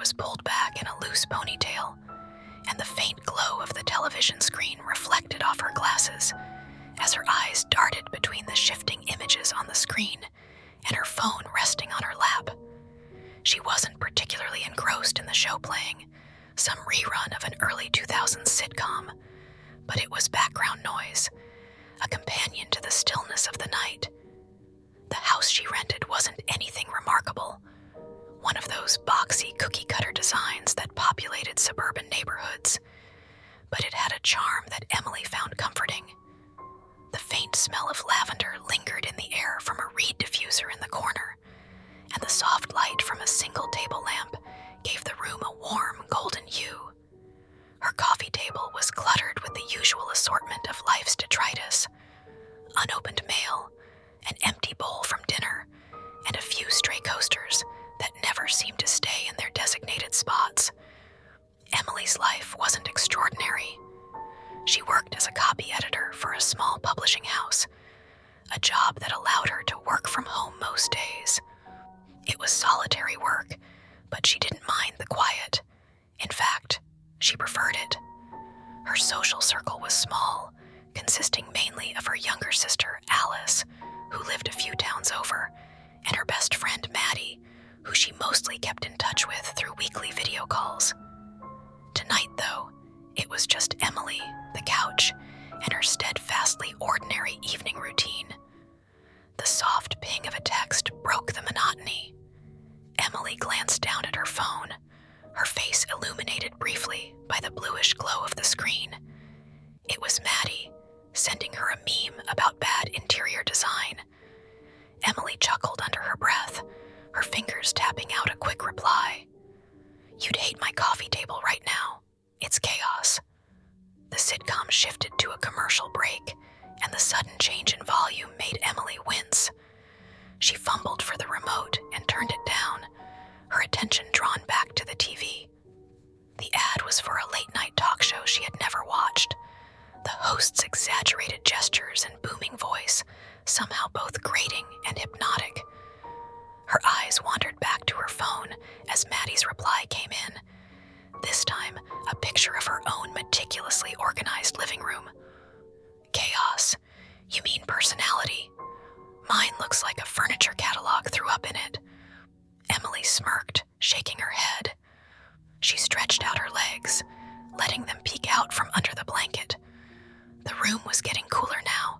was pulled back in a loose ponytail, and the faint glow of the television screen reflected off her glasses as her eyes darted between the shifting images on the screen and her phone resting on her lap. She wasn't particularly engrossed in the show playing, some rerun of an early 2000s sitcom, but it was background noise, a companion to the stillness of the night. The house she rented wasn't anything remarkable, one of those boxy cookie-cutter designs that populated suburban neighborhoods, but it had a charm that Emily found comforting. The faint smell of lavender lingered in the air from a reed diffuser in the corner, and the soft light from a single table lamp gave the room a warm golden hue. Her coffee table was cluttered with the usual assortment of life's detritus: unopened mail, an empty bowl from dinner, and a few stray coasters that never seemed to stay in their designated spots. Emily's life wasn't extraordinary. She worked as a copy editor for a small publishing house, a job that allowed her to work from home most days. It was solitary work, but she didn't mind the quiet. In fact, she preferred it. Her social circle was small, consisting mainly of her younger sister, Alice, who lived a few towns over, and her best friend, Maddie, who she mostly kept in touch with through weekly video calls. Tonight, though, it was just Emily, the couch, and her steadfastly ordinary evening routine. The soft ping of a text broke the monotony. Emily glanced down at her phone, her face illuminated briefly by the bluish glow of the screen. It was Maddie, sending her a meme about bad interior design. Emily chuckled under her breath, her fingers tapping out a quick reply. "You'd hate my coffee table right now. It's chaos." The sitcom shifted to a commercial break, and the sudden change in volume made Emily wince. She fumbled for the remote and turned it down, her attention drawn back to the TV. The ad was for a late-night talk show she had never watched. The host's exaggerated gestures and booming voice, somehow both grating and hypnotic. Her eyes wandered back to her phone as Maddie's reply came in. This time, a picture of her own meticulously organized living room. "Chaos? You mean personality? Mine looks like a furniture catalog threw up in it." Emily smirked, shaking her head. She stretched out her legs, letting them peek out from under the blanket. The room was getting cooler now,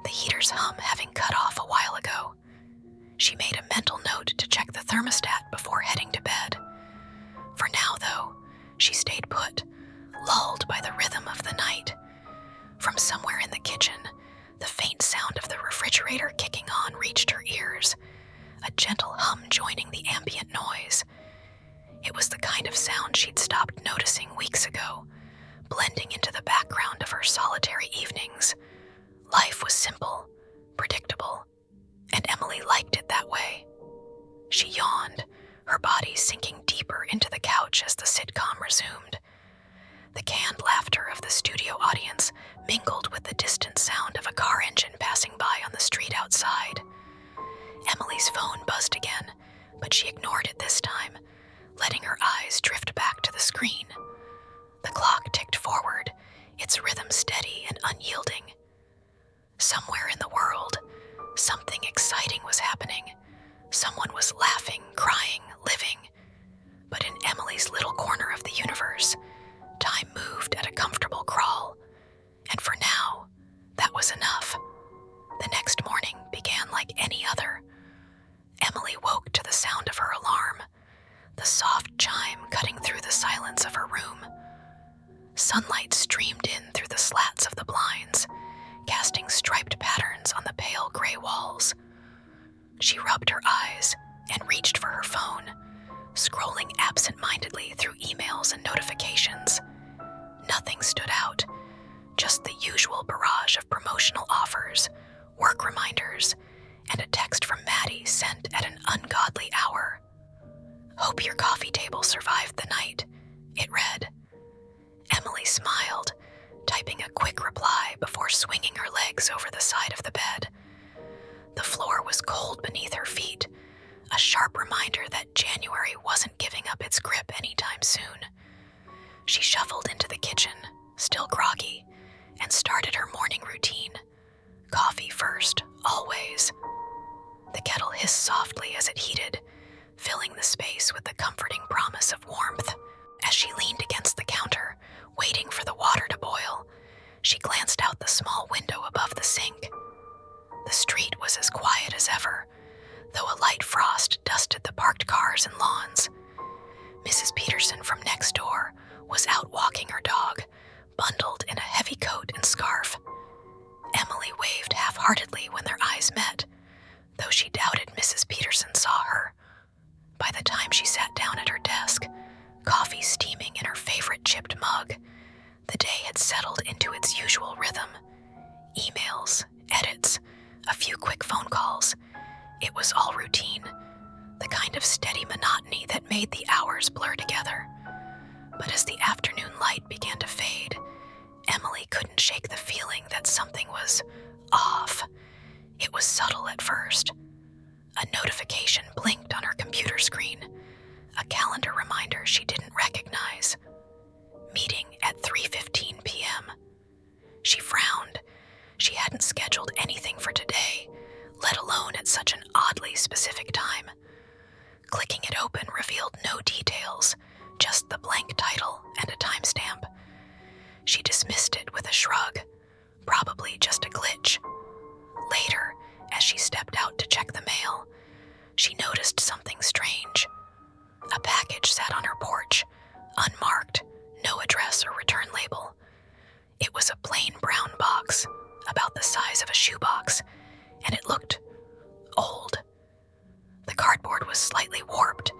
the heater's hum having cut off a while ago. She made a mental note to check the thermostat before heading to bed. For now, though, she stayed put, lulled by the rhythm of the night. From somewhere in the kitchen, the faint sound of the refrigerator kicking on reached her ears, a gentle hum joining the ambient noise. It was the kind of sound she'd stopped noticing weeks ago, blending into the background of her solitary evenings. Life was simple, predictable, and Emily liked it that way. She yawned, her body sinking deeper into the couch as the sitcom resumed. The canned laughter of the studio audience mingled with the distant sound of a car engine passing by on the street outside. Emily's phone buzzed again, but she ignored it this time, letting her eyes drift back to the screen. The clock ticked forward, its rhythm steady and unyielding. Somewhere in the world, something exciting was happening. Someone was laughing, crying, living. But in Emily's little corner of the universe, time moved at a comfortable crawl. And for now, that was enough. The next morning began like any other. Emily woke to the sound of her alarm, the soft chime cutting through the silence of her room. Sunlight streamed in through the slats of the blinds, casting striped patterns on the pale gray walls. She rubbed her eyes and reached for her phone, scrolling absent-mindedly through emails and notifications. Nothing stood out, just the usual barrage of promotional offers, work reminders, and a text from Maddie sent at an ungodly hour. "Hope your coffee table survived the night," it read. Emily smiled, typing a quick reply before swinging her legs over the side of the bed. The floor was cold beneath her feet, a sharp reminder that January wasn't giving up its grip anytime soon. She shuffled into the kitchen, still groggy, and started her morning routine. Coffee first, always. The kettle hissed softly as it heated, filling the space with the comforting promise of warmth. As she leaned against the counter, waiting for the water to boil, she glanced out the small window above the sink. The street was as quiet as ever, though a light frost dusted the parked cars and lawns. Mrs. Peterson from next door was out walking her dog, bundled in a heavy coat and scarf. Emily waved half-heartedly when their eyes met, though she doubted Mrs. Peterson saw her. By the time she sat down at her desk, coffee steaming in her favorite chipped mug, the day had settled into its usual rhythm. Emails, edits, a few quick phone calls. It was all routine, the kind of steady monotony that made the hours blur together. But as the afternoon light began to fade, Emily couldn't shake the feeling that something was off. It was subtle at first. A notification blinked on her computer screen, a calendar reminder she didn't recognize. Meeting at 3:15 p.m. She frowned. She hadn't scheduled anything for today, let alone at such an oddly specific time. Clicking it open revealed no details, just the blank title and a timestamp. She dismissed it with a shrug, probably just a glitch. Later, as she stepped out to check the mail, she noticed something strange. A package sat on her porch, unmarked, no address or return label. It was a plain brown box, about the size of a shoebox, and it looked old. The cardboard was slightly warped,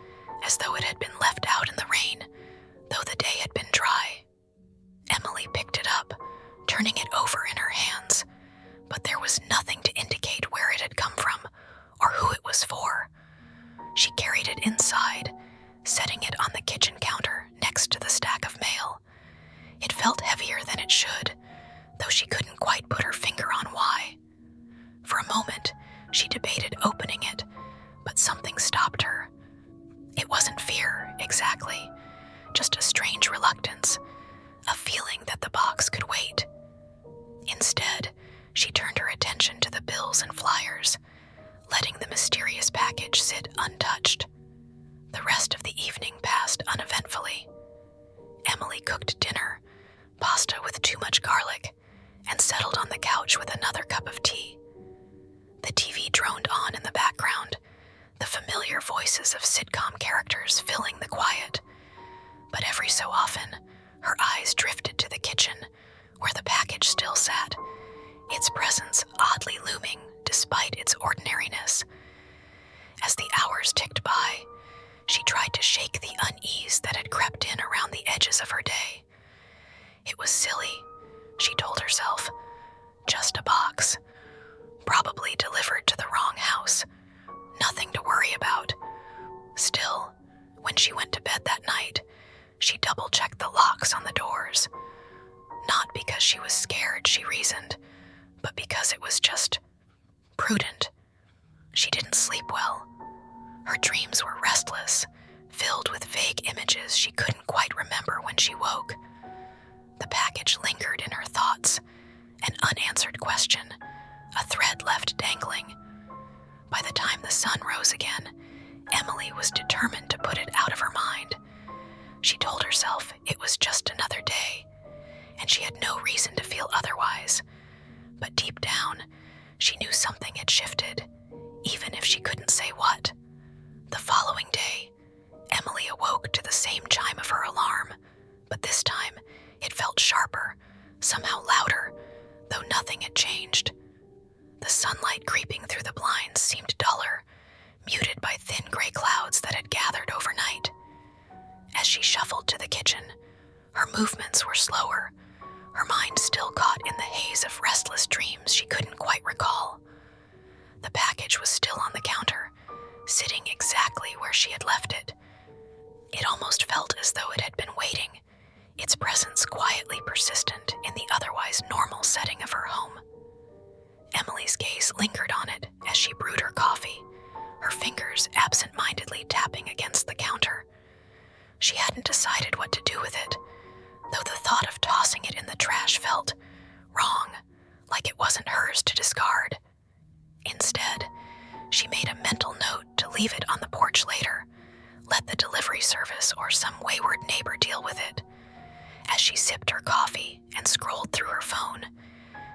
as though it had been left out in the rain, though the day had been dry. Emily picked it up, turning it over in her hands, but there was nothing to indicate where it had come from or who it was for. She carried it inside, setting it on the kitchen counter next to the stack of mail. It felt heavier than it should, though she couldn't quite put her finger on why. For a moment, she debated opening it, but something stopped her. It wasn't fear, exactly, just a strange reluctance, a feeling that the box could wait. Instead, she turned her attention to the bills and flyers, letting the mysterious package sit untouched. The rest of the evening passed uneventfully. Emily cooked dinner, pasta with too much garlic, and settled on the couch with another cup of tea. The TV droned on in the background, the familiar voices of sitcom characters filling the quiet. But every so often, her eyes drifted to the kitchen, where the package still sat, its presence oddly looming despite its ordinariness. As the hours ticked by, she tried to shake the unease that had crept in around the edges of her day. It was silly, she told herself. Just a box. Probably delivered to the wrong house. Nothing to worry about. Still, when she went to bed that night, she double-checked the locks on the doors. Not because she was scared, she reasoned, but because it was just prudent. She didn't sleep well. Her dreams were restless, filled with vague images she couldn't quite remember when she woke. The package lingered in her thoughts, an unanswered question, a thread left dangling. By the time the sun rose again, Emily was determined to put it out of her mind. She told herself it was just another day, and she had no reason to feel otherwise. But deep down, she knew something had shifted, even if she couldn't say what. The following day, Emily awoke to the same chime of her alarm, but this time it felt sharper, somehow louder, though nothing had changed. The sunlight creeping through the blinds seemed duller, muted by thin gray clouds that had gathered overnight. As she shuffled to the kitchen, her movements were slower, her mind still caught in the haze of restless dreams she couldn't quite recall. The package was still on the counter, sitting exactly where she had left it. It almost felt as though it had been waiting, its presence quietly persistent in the otherwise normal setting of her home. Emily's gaze lingered on it as she brewed her coffee, her fingers absent decided what to do with it, though the thought of tossing it in the trash felt wrong, like it wasn't hers to discard. Instead, she made a mental note to leave it on the porch later, let the delivery service or some wayward neighbor deal with it. As she sipped her coffee and scrolled through her phone,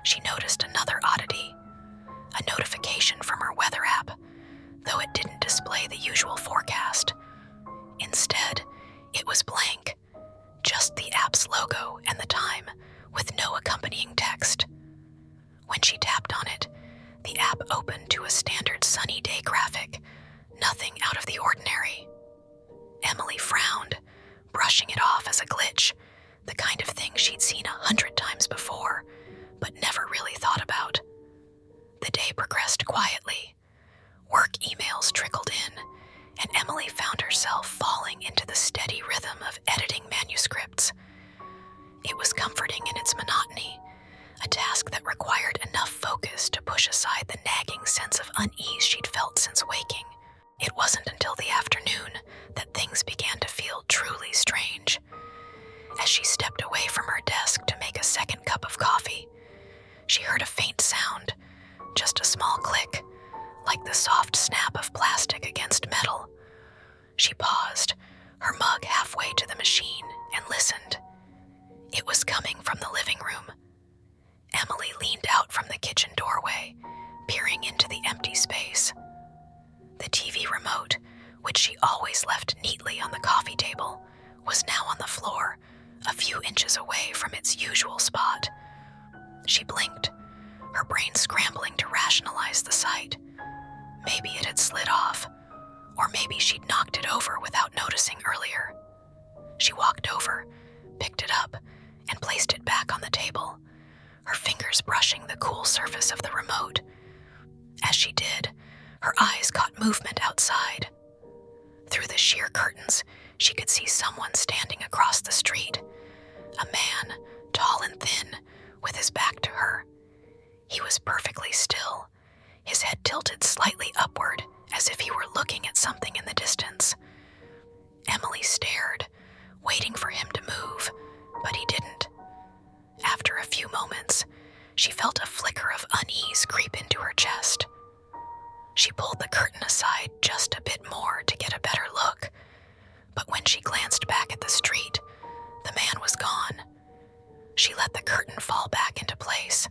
she noticed another oddity, a notification from her weather app, though it didn't display the usual forecast. Instead, it was blank, just the app's logo and the time, with no accompanying text. When she tapped on it, the app opened to a standard sunny day graphic, nothing out of the ordinary. Emily frowned, brushing it off as a glitch, the kind of thing she'd seen 100 times before, but never really thought about. The day progressed quietly. Work emails trickled in, and Emily found herself falling into the steady rhythm of editing manuscripts. It was comforting in its monotony, a task that required enough focus to push aside the nagging sense of unease she'd felt since waking. It wasn't until the afternoon that things began to feel truly strange. As she stepped away from her desk to make a second cup of coffee, she heard a faint sound, just a small click, like the soft snap of plastic against metal. She paused, her mug halfway to the machine, and listened. It was coming from the living room. Emily leaned out from the kitchen doorway, peering into the empty space. The TV remote, which she always left neatly on the coffee table, was now on the floor, a few inches away from its usual spot. She blinked, her brain scrambling to rationalize the sight. Maybe it had slid off, or maybe she'd knocked it over without noticing earlier. She walked over, picked it up, and placed it back on the table, her fingers brushing the cool surface of the remote. As she did, her eyes caught movement outside. Through the sheer curtains, she could see someone standing across the street. A man, tall and thin, with his back to her. He was perfectly still, his head tilted slightly upward as if he were looking at something in the distance. Emily stared, waiting for him to move, but he didn't. After a few moments, she felt a flicker of unease creep into her chest. She pulled the curtain aside just a bit more to get a better look, but when she glanced back at the street, the man was gone. She let the curtain fall back into place,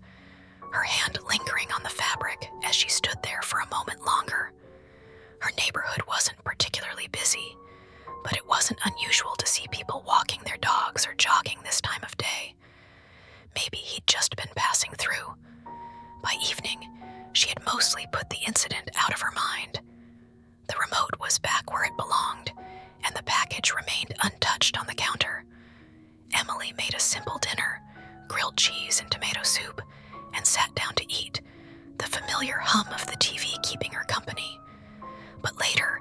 her hand lingering on the fabric as she stood there for a moment longer. Her neighborhood wasn't particularly busy, but it wasn't unusual to see people walking their dogs or jogging this time of day. Maybe he'd just been passing through. By evening, she had mostly put the incident out of her mind. The remote was back where it belonged, and the package remained untouched on the counter. Emily made a simple dinner, grilled cheese and tomato soup, and sat down to eat, the familiar hum of the TV keeping her company. But later,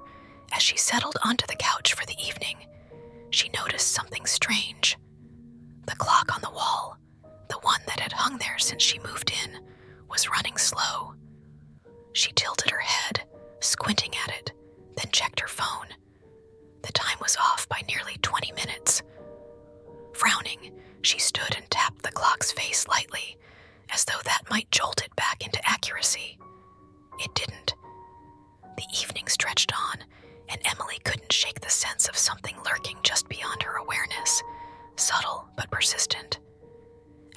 as she settled onto the couch for the evening, she noticed something strange. The clock on the wall, the one that had hung there since she moved in, was running slow. She tilted her head, squinting at it, then checked her phone. The time was off by nearly 20 minutes. Frowning, she stood and tapped the clock's face lightly, as though that might jolt it back into accuracy. It didn't. The evening stretched on, and Emily couldn't shake the sense of something lurking just beyond her awareness, subtle but persistent.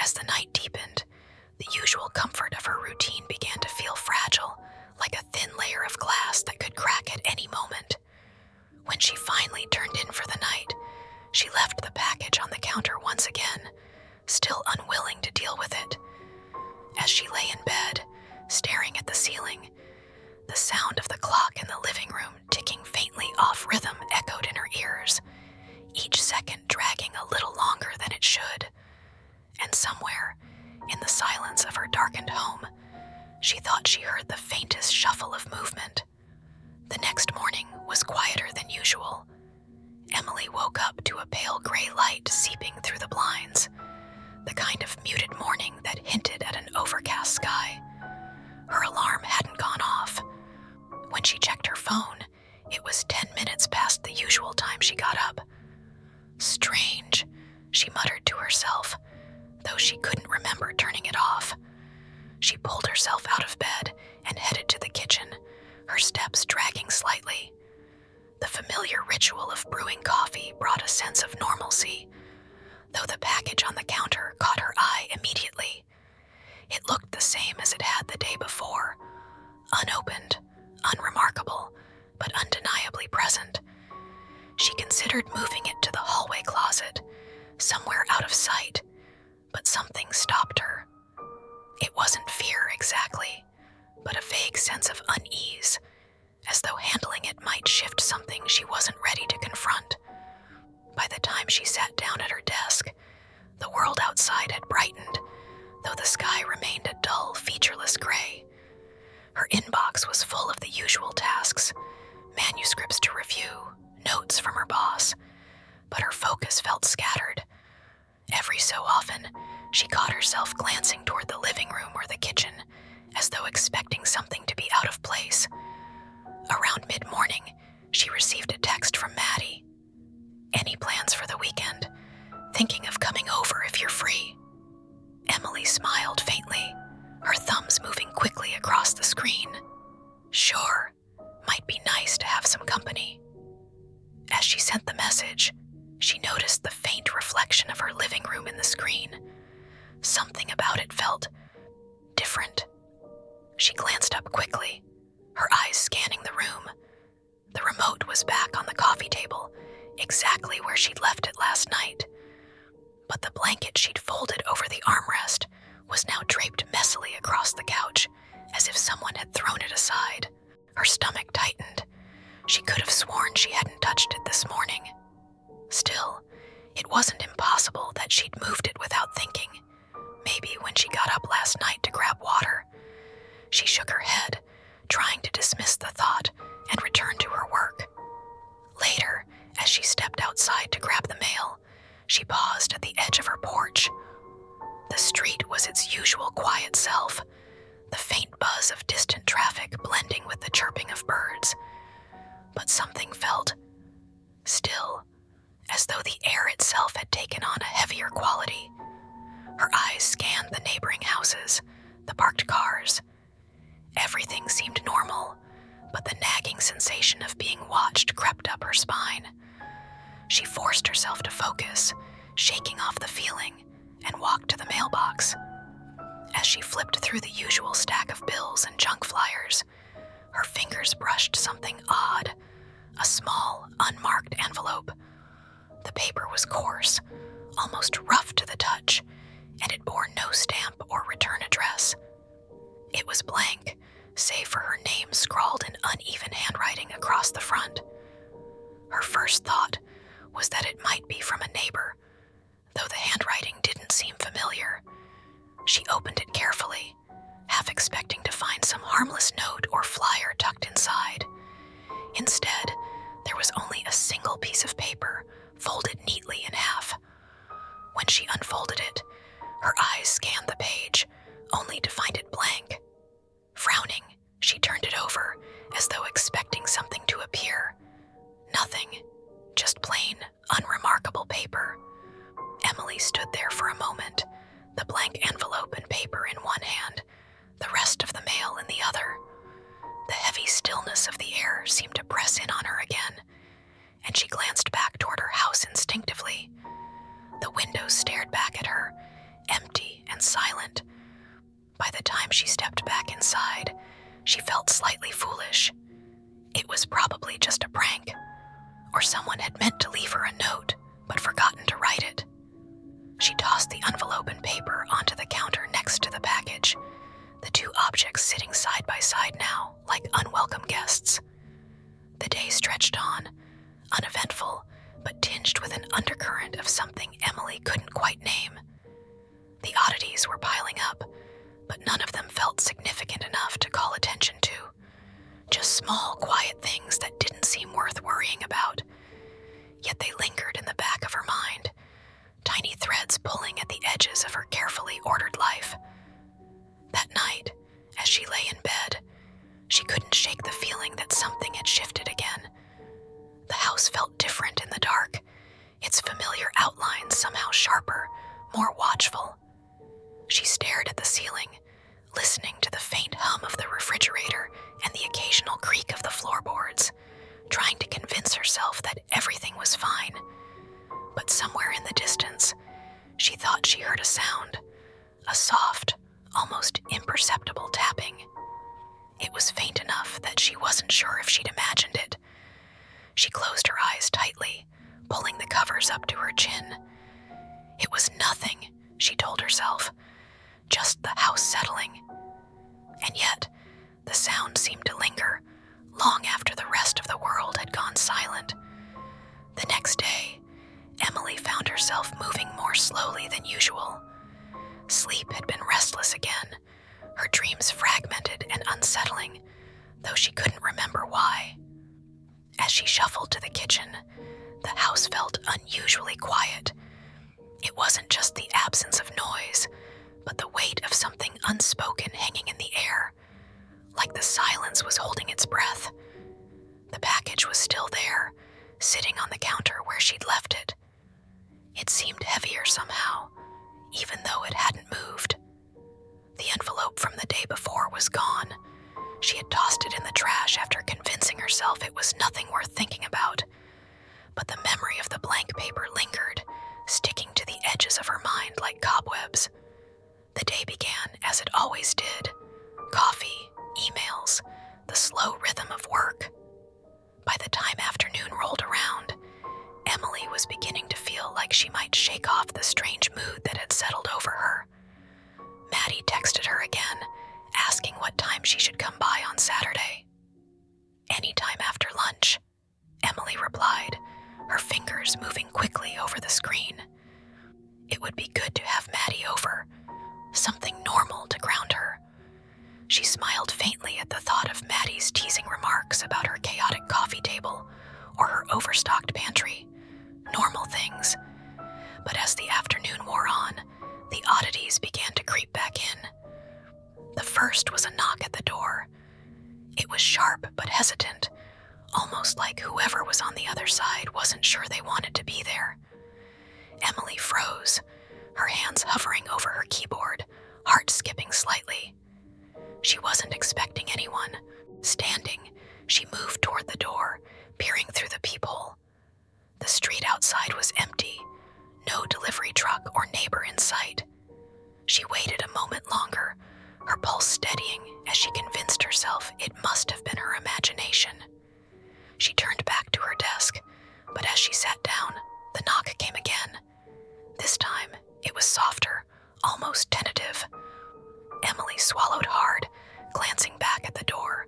As the night deepened, the usual comfort of her routine began to feel fragile, like a thin layer of glass that could crack at any moment. When she finally turned in for the night, she left the package on the counter once again, still unwilling to deal with it. As she lay in bed, staring at the ceiling, the sound of the clock in the living room ticking faintly off rhythm echoed in her ears, each second dragging a little longer than it should. And somewhere, in the silence of her darkened home, she thought she heard the faintest shuffle of movement. The next morning was quieter than usual. Emily woke up to a pale gray light seeping through the blinds, the kind of muted morning that hinted at an overcast sky. Her alarm hadn't gone off. When she checked her phone, it was 10 minutes past the usual time she got up. considered moving it to the hallway closet, somewhere out of sight, but something stopped her. It wasn't fear exactly, but a vague sense of unease, as though handling it might shift something she wasn't ready to confront. By the time she sat down at her desk, the world outside had brightened, though the sky remained a dull, featureless gray. Her inbox was full of the usual tasks, manuscripts to review, notes from her boss, but her focus felt scattered. Every so often, she caught herself glancing toward the living room or the kitchen, as though expecting something to be out of place. Around mid-morning, she received a text from Maddie. "Any plans for the weekend? Thinking of coming over if you're free." Emily smiled faintly, her thumbs moving quickly across the screen. Sure, might be nice to have some company. As she sent the message, she noticed the faint reflection of her living room in the screen. Something about it felt different. She glanced up quickly, her eyes scanning the room. The remote was back on the coffee table, exactly where she'd left it last night. But the blanket she'd folded over the armrest was now draped messily across the couch, as if someone had thrown it aside. Her stomach tightened. She could have sworn she hadn't touched it this morning. Still, it wasn't impossible that she'd moved it without thinking. Maybe when she got up last night to grab water. She shook her head, trying to dismiss the thought, and returned to her work. Later, as she stepped outside to grab the mail, she paused at the edge of her porch. The street was its usual quiet self, the faint buzz of distant traffic blending with the chirping of birds. But something felt still, as though the air itself had taken on a heavier quality. Her eyes scanned the neighboring houses, the parked cars. Everything seemed normal, but the nagging sensation of being watched crept up her spine. She forced herself to focus, shaking off the feeling, and walked to the mailbox. As she flipped through the usual stack of bills and junk flyers, her fingers brushed something odd, a small, unmarked envelope. The paper was coarse, almost rough to the touch, and it bore no stamp or return address. It was blank, save for her name scrawled in uneven handwriting across the front. Her first thought was that it might be from a neighbor, though the handwriting didn't seem familiar. She opened it carefully, half expecting to find some harmless note or flyer tucked inside. Instead, there was only a single piece of paper, folded neatly in half. When she unfolded it, her eyes scanned the page, only to find it blank. Frowning, she turned it over, as though expecting something to appear. Nothing, just plain, unremarkable paper. Emily stood there for a moment, the blank envelope and paper in one hand, the rest of the mail in the other. The heavy stillness of the air seemed to press in on her again, and she glanced back toward her house instinctively. The windows stared back at her, empty and silent. By the time she stepped back inside, she felt slightly foolish. It was probably just a prank, or someone had meant to leave her a note, but forgotten to write it. She tossed the envelope and paper onto the counter next to the package, the two objects sitting side by side now, like unwelcome guests. The day stretched on, uneventful, but tinged with an undercurrent of something Emily couldn't quite name. The oddities were piling up, but none of them felt significant enough to call attention to. Just small, quiet things that didn't seem worth worrying about. Yet they lingered in the back of her mind, tiny threads pulling at the edges of her carefully ordered life. That night, as she lay in bed, she couldn't shake the feeling that something had shifted again. The house felt different in the dark, its familiar outlines somehow sharper, more watchful. She stared at the ceiling, listening to the faint hum of the refrigerator and the occasional creak of the floorboards, trying to convince herself that everything was fine. But somewhere in the distance, she thought she heard a sound, a soft, almost imperceptible tapping. It was faint enough that she wasn't sure if she'd imagined it. She closed her eyes tightly, just the house settling. And yet, the sound seemed to linger long after the rest of the world had gone silent. The next day, Emily found herself moving more slowly than usual. Sleep had been restless again, her dreams fragmented and unsettling, though she couldn't remember why. As she shuffled to the kitchen, the house felt unusually quiet. It wasn't just the absence of noise, but the weight of something unspoken hanging in the air, like the silence was holding its breath. The package was still there, sitting on the counter where she'd left it. It seemed heavier somehow, even though it hadn't moved. The envelope from the day before was gone. She had tossed it in the trash after convincing herself it was nothing worth thinking about. But the memory of the blank paper lingered, sticking to the edges of her mind like cobwebs. The day began as it always did. Coffee, emails, the slow rhythm of work. By the time afternoon rolled around, Emily was beginning to feel like she might shake off the strange mood that had settled over her. Maddie texted her again, asking what time she should come by on Saturday. "Anytime after lunch," Emily replied, her fingers moving quickly over the screen. It would be good to have Maddie over, something normal to ground her. She smiled faintly at the thought of Maddie's teasing remarks about her chaotic coffee table or her overstocked pantry. Normal things. But as the afternoon wore on, the oddities began to creep back in. The first was a knock at the door. It was sharp but hesitant, almost like whoever was on the other side wasn't sure they wanted to be there. Emily froze, her hands hovering over her keyboard, heart skipping slightly. She wasn't expecting anyone. Standing, she moved toward the door, peering through the peephole. The street outside was empty, no delivery truck or neighbor in sight. She waited a moment longer, her pulse steadying as she convinced herself it must have been her imagination. She turned back to her desk, but as she sat down, the knock came again. This time, it was softer, almost tentative. Emily swallowed hard, glancing back at the door.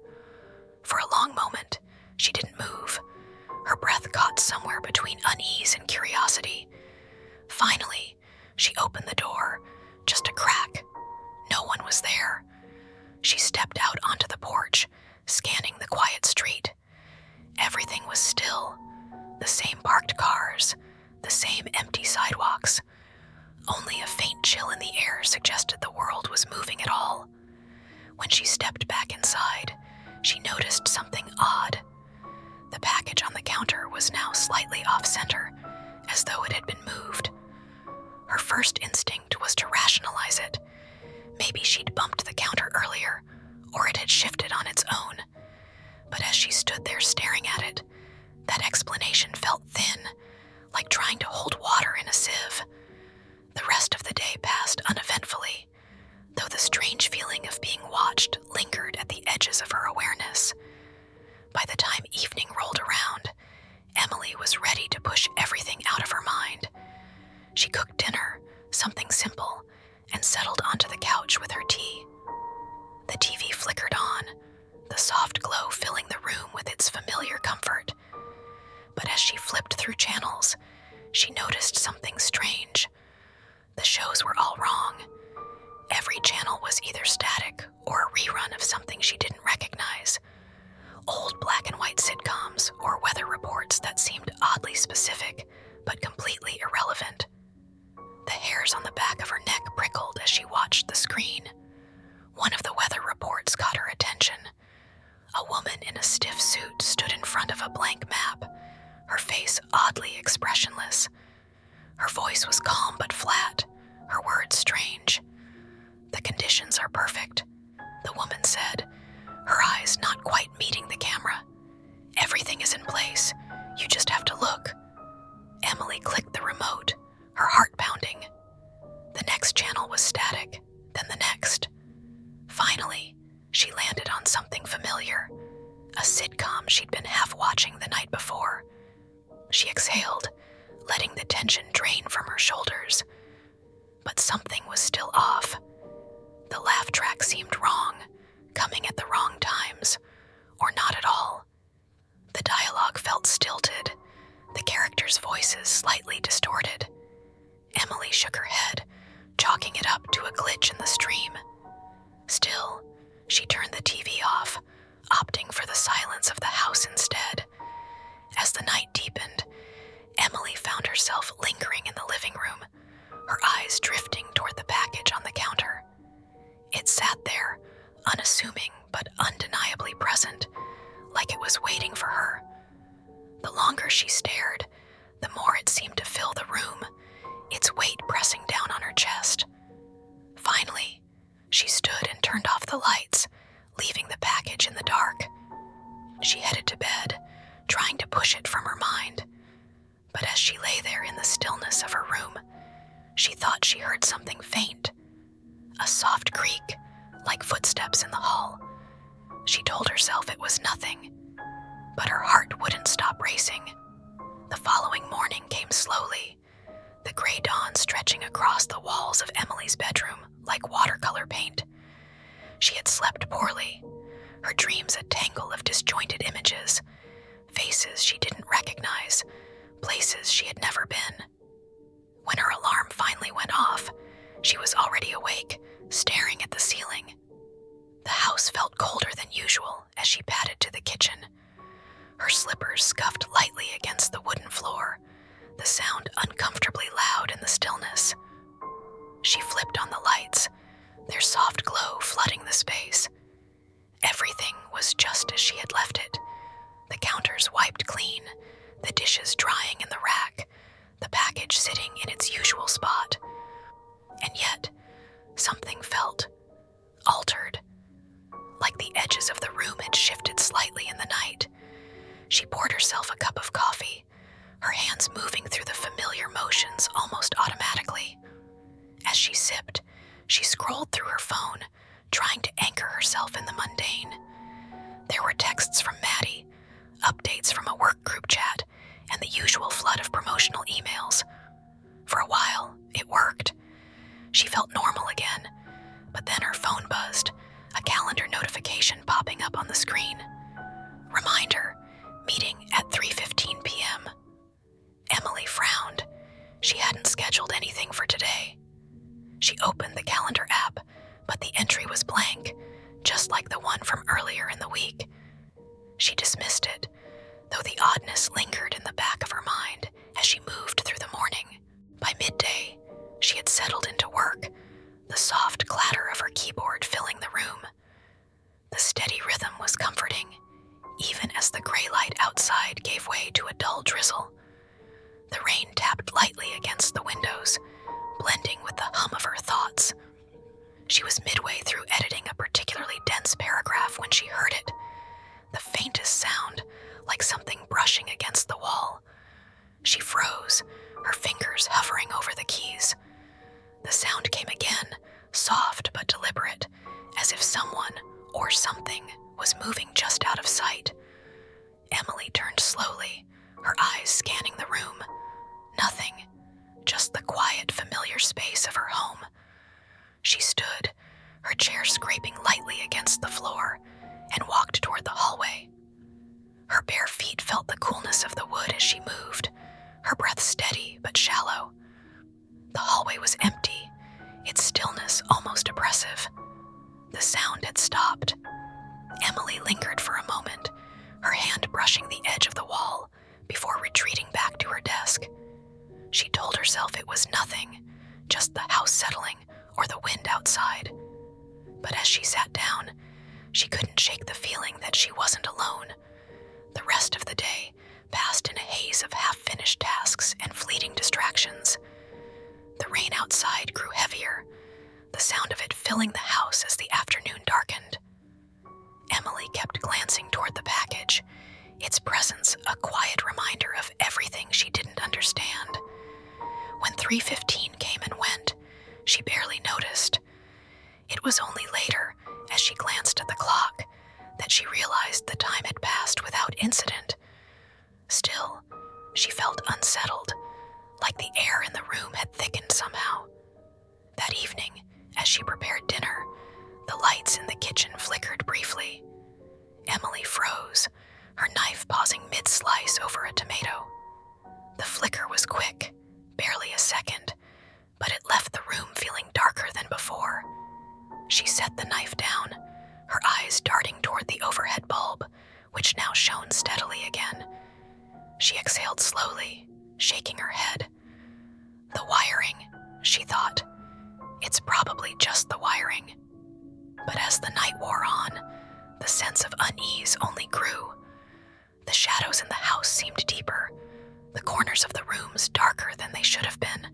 For a long moment, she didn't move. Her breath caught somewhere between unease and curiosity. Finally, she opened the door, just a crack. No one was there. She stepped out onto the porch, scanning the quiet street. Everything was still. The same parked cars, the same empty sidewalks. Only a faint chill in the air suggested the world was moving at all. When she stepped back inside, she noticed something odd. The package on the counter was now slightly off-center, as though it had been moved. Her first instinct was to rationalize it. Maybe she'd bumped the counter earlier, or it had shifted on its own. But as she stood there staring at it, that explanation felt thin, like trying to hold water in a sieve. The rest of the day passed uneventfully, though the strange feeling of being watched lingered at the edges of her awareness. By the time evening rolled around, Emily was ready to push everything out of her mind. She cooked dinner, something simple, and settled onto the couch with her tea. The TV flickered on, the soft glow filling the room with its familiar comfort. But as she flipped through channels, she noticed something strange. The shows were all wrong. Every channel was either static or a rerun of something she didn't recognize. Old black and white sitcoms or weather reports that seemed oddly specific but completely irrelevant. The hairs on the back of her neck prickled as she watched the screen. One of the weather reports caught her attention. A woman in a stiff suit stood in front of a blank map, her face oddly expressionless. Her voice was calm but flat, her words strange. "The conditions are perfect," the woman said, her eyes not quite meeting the camera. "Everything is in place. You just have to look." Emily clicked the remote, her heart pounding. The next channel was static, then the next. Finally, she landed on something familiar, a sitcom she'd been half watching the night before. She exhaled, letting the tension drain from her shoulders. But something was still off. others' voices slightly distorted. Emily shook her head, chalking it up to a glitch in the stream. Still, she turned the TV off, opting for the silence of the house instead. As the night deepened, Emily found herself lingering in the living room, her eyes drifting toward the package on the counter. It sat there, unassuming but undeniably present, like it was waiting for her. The longer she stared, the more it seemed to fill the room, its weight pressing down on her chest. Finally, she stood and turned off the lights, leaving the package in the dark. She headed to bed, trying to push it from her mind. But as she lay there in the stillness of her room, she thought she heard something faint. A soft creak, like footsteps in the hall. She told herself it was nothing, but her heart wouldn't stop racing. The following morning came slowly, the gray dawn stretching across the walls of Emily's bedroom like watercolor paint. She had slept poorly, her dreams a tangle of disjointed images, faces she didn't recognize, places she had never been. When her alarm finally went off, she was already awake, staring at the ceiling. The house felt colder than usual as she padded to the kitchen. Her slippers scuffed lightly against the wooden floor, the sound uncomfortably loud in the stillness. She flipped on the lights, their soft glow flooding the space. Everything was just as she had left it. The counters wiped clean, the dishes drying in the rack, the package sitting in its usual spot. And yet, something felt altered, like the edges of the room had shifted slightly in the night. She poured herself a cup of coffee, her hands moving through the familiar motions almost automatically. As she sipped, she scrolled through her phone, trying to anchor herself in the mundane. There were texts from Maddie, updates from a work group chat, and the usual flood of promotional emails. For a while, it worked. She felt normal again, but then her phone buzzed, a calendar notification popping up on the screen. Reminder, meeting at 3:15 p.m. Emily frowned. She hadn't scheduled anything for today. She opened the calendar app, but the entry was blank, just like the one from earlier in the week. She dismissed it, though the oddness lingered in the back of her mind as she moved through the morning. By midday, she had settled into work, the soft clatter of her keyboard filling the room. The steady rhythm was comforting, even as the gray light outside gave way to a dull drizzle. The rain tapped lightly against the windows, blending with the hum of her thoughts. She was midway through editing a particularly dense paragraph when she heard it, the faintest sound, like something brushing against the wall. She froze, her fingers hovering over the keys. The sound came again, soft but deliberate, as if someone or something was moving just out of sight. Emily turned slowly, her eyes scanning the room. Nothing, just the quiet, familiar space of her home. She stood, her chair scraping lightly against the floor, and walked toward the hallway. Her bare feet felt the coolness of the wood as she moved, her breath steady but shallow. The hallway was empty, its stillness almost oppressive. The sound had stopped. Emily lingered for a moment, her hand brushing the edge of the wall before retreating back to her desk. She told herself it was nothing, just the house settling or the wind outside. But as she sat down, she couldn't shake the feeling that she wasn't alone. The rest of the day passed in a haze of half-finished tasks and fleeting distractions. The rain outside grew heavier, the sound of it filling the house as the afternoon darkened. Emily kept glancing toward the package, its presence a quiet reminder of everything she didn't understand. When 3:15 came and went, she barely noticed. It was only later, as she glanced at the clock, that she realized the time had passed without incident. Still, she felt unsettled, like the air in the room had thickened somehow. That evening, as she prepared dinner, the lights in the kitchen flickered briefly. Emily froze, her knife pausing mid-slice over a tomato. The flicker was quick, barely a second, but it left the room feeling darker than before. She set the knife down, her eyes darting toward the overhead bulb, which now shone steadily again. She exhaled slowly, shaking her head. The wiring, she thought. It's probably just the wiring. But as the night wore on, the sense of unease only grew. The shadows in the house seemed deeper, the corners of the rooms darker than they should have been.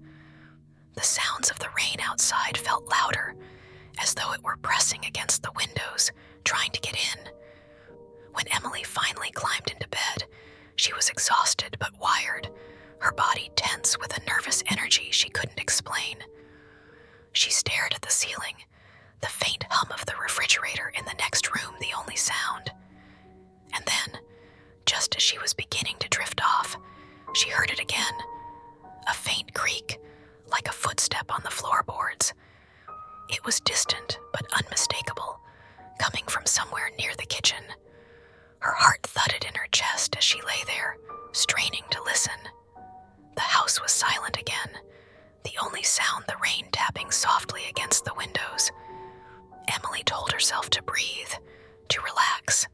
The sounds of the rain outside felt louder, as though it were pressing against the windows, trying to get in. When Emily finally climbed into bed, she was exhausted but wired, her body tense with a nervous energy she couldn't explain. She stared at the ceiling, the faint hum of the refrigerator in the next room the only sound. And then, just as she was beginning to drift off, she heard it again, a faint creak, like a footstep on the floorboards. It was distant but unmistakable, coming from somewhere near the kitchen. Her heart thudded in her chest as she lay there, straining to listen. The house was silent again, the only sound the rain tapping softly against the windows. Emily told herself to breathe, to relax,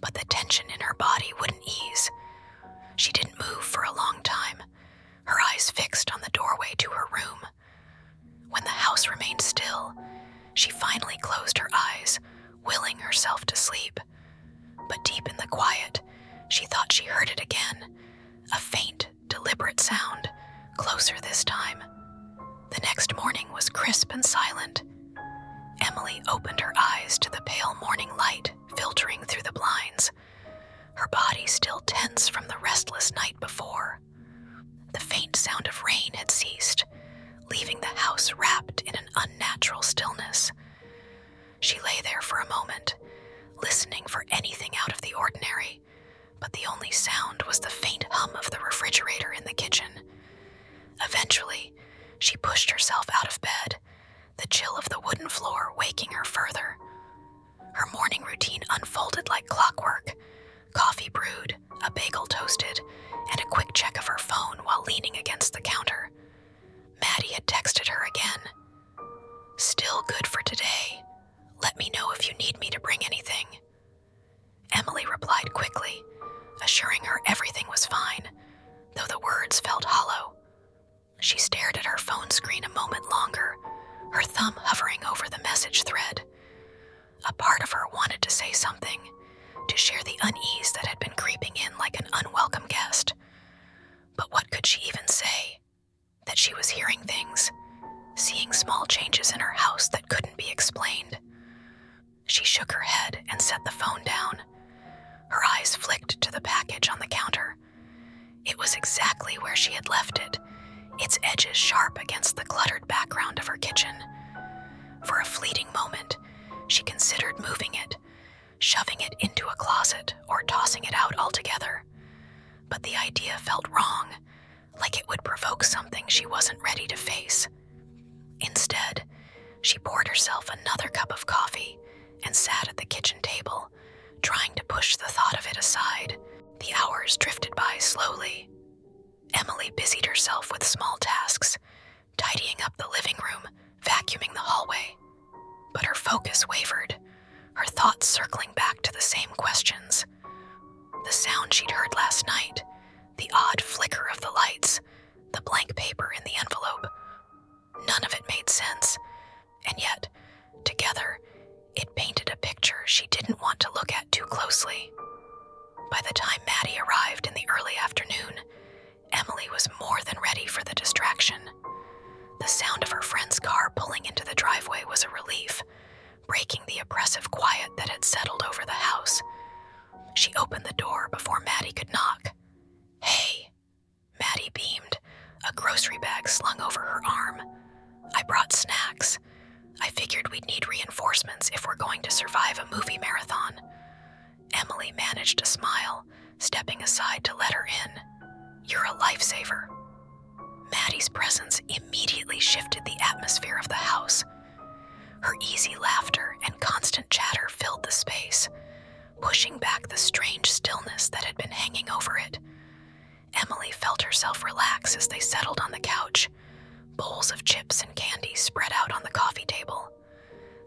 but the tension in her body wouldn't ease. She didn't move for a long time, her eyes fixed on the doorway to her room. When the house remained still, she finally closed her eyes, willing herself to sleep. But deep in the quiet, she thought she heard it again, a faint, deliberate sound, closer this time. The next morning was crisp and silent. Emily opened her eyes to the pale morning light filtering through the blinds, her body still tense from the restless night before. The faint sound of rain had ceased, leaving the house wrapped in an unnatural stillness. She lay there for a moment, listening for anything out of the ordinary, but the only sound was the faint hum of the refrigerator in the kitchen. Eventually, she pushed herself out of bed, the chill of the wooden floor waking her further. Her morning routine unfolded like clockwork: coffee brewed, a bagel toasted, and a quick check of her phone while leaning against the counter. Maddie had texted her again. "Still good for today. Let me know if you need me to bring anything." Emily replied quickly, assuring her everything was fine, though the words felt hollow. She stared at her phone screen a moment longer, her thumb hovering over the message thread. A part of her wanted to say something, to share the unease that had been creeping in like an unwelcome guest. But what could she even say? That she was hearing things, seeing small changes in her house that couldn't be explained. She shook her head and set the phone down. Her eyes flicked to the package on the counter. It was exactly where she had left it, its edges sharp against the cluttered background of her kitchen. For a fleeting moment, she considered moving it, shoving it into a closet or tossing it out altogether. But the idea felt wrong, like it would provoke something she wasn't ready to face. Instead, she poured herself another cup of coffee and sat at the kitchen table, trying to push the thought of it aside. The hours drifted by slowly. Emily busied herself with small tasks, tidying up the living room, vacuuming the hallway. But her focus wavered, her thoughts circling back to the same questions. The sound she'd heard last night, the odd flicker of the lights, the blank paper in the envelope. None of it made sense, and yet, together, it painted a picture she didn't want to look at too closely. By the time Maddie arrived in the early afternoon, Emily was more than ready for the distraction. The sound of her friend's car pulling into the driveway was a relief, breaking the oppressive quiet that had settled over the house. She opened the door before Maddie could knock. "Hey," Maddie beamed, a grocery bag slung over her arm. "I brought snacks. I figured we'd need reinforcements if we're going to survive a movie marathon." Emily managed a smile, stepping aside to let her in. "You're a lifesaver." Maddie's presence immediately shifted the atmosphere of the house. Her easy laughter and constant chatter filled the space, pushing back the strange stillness that had been hanging over it. Emily felt herself relax as they settled on the couch, bowls of chips and candy spread out on the coffee table.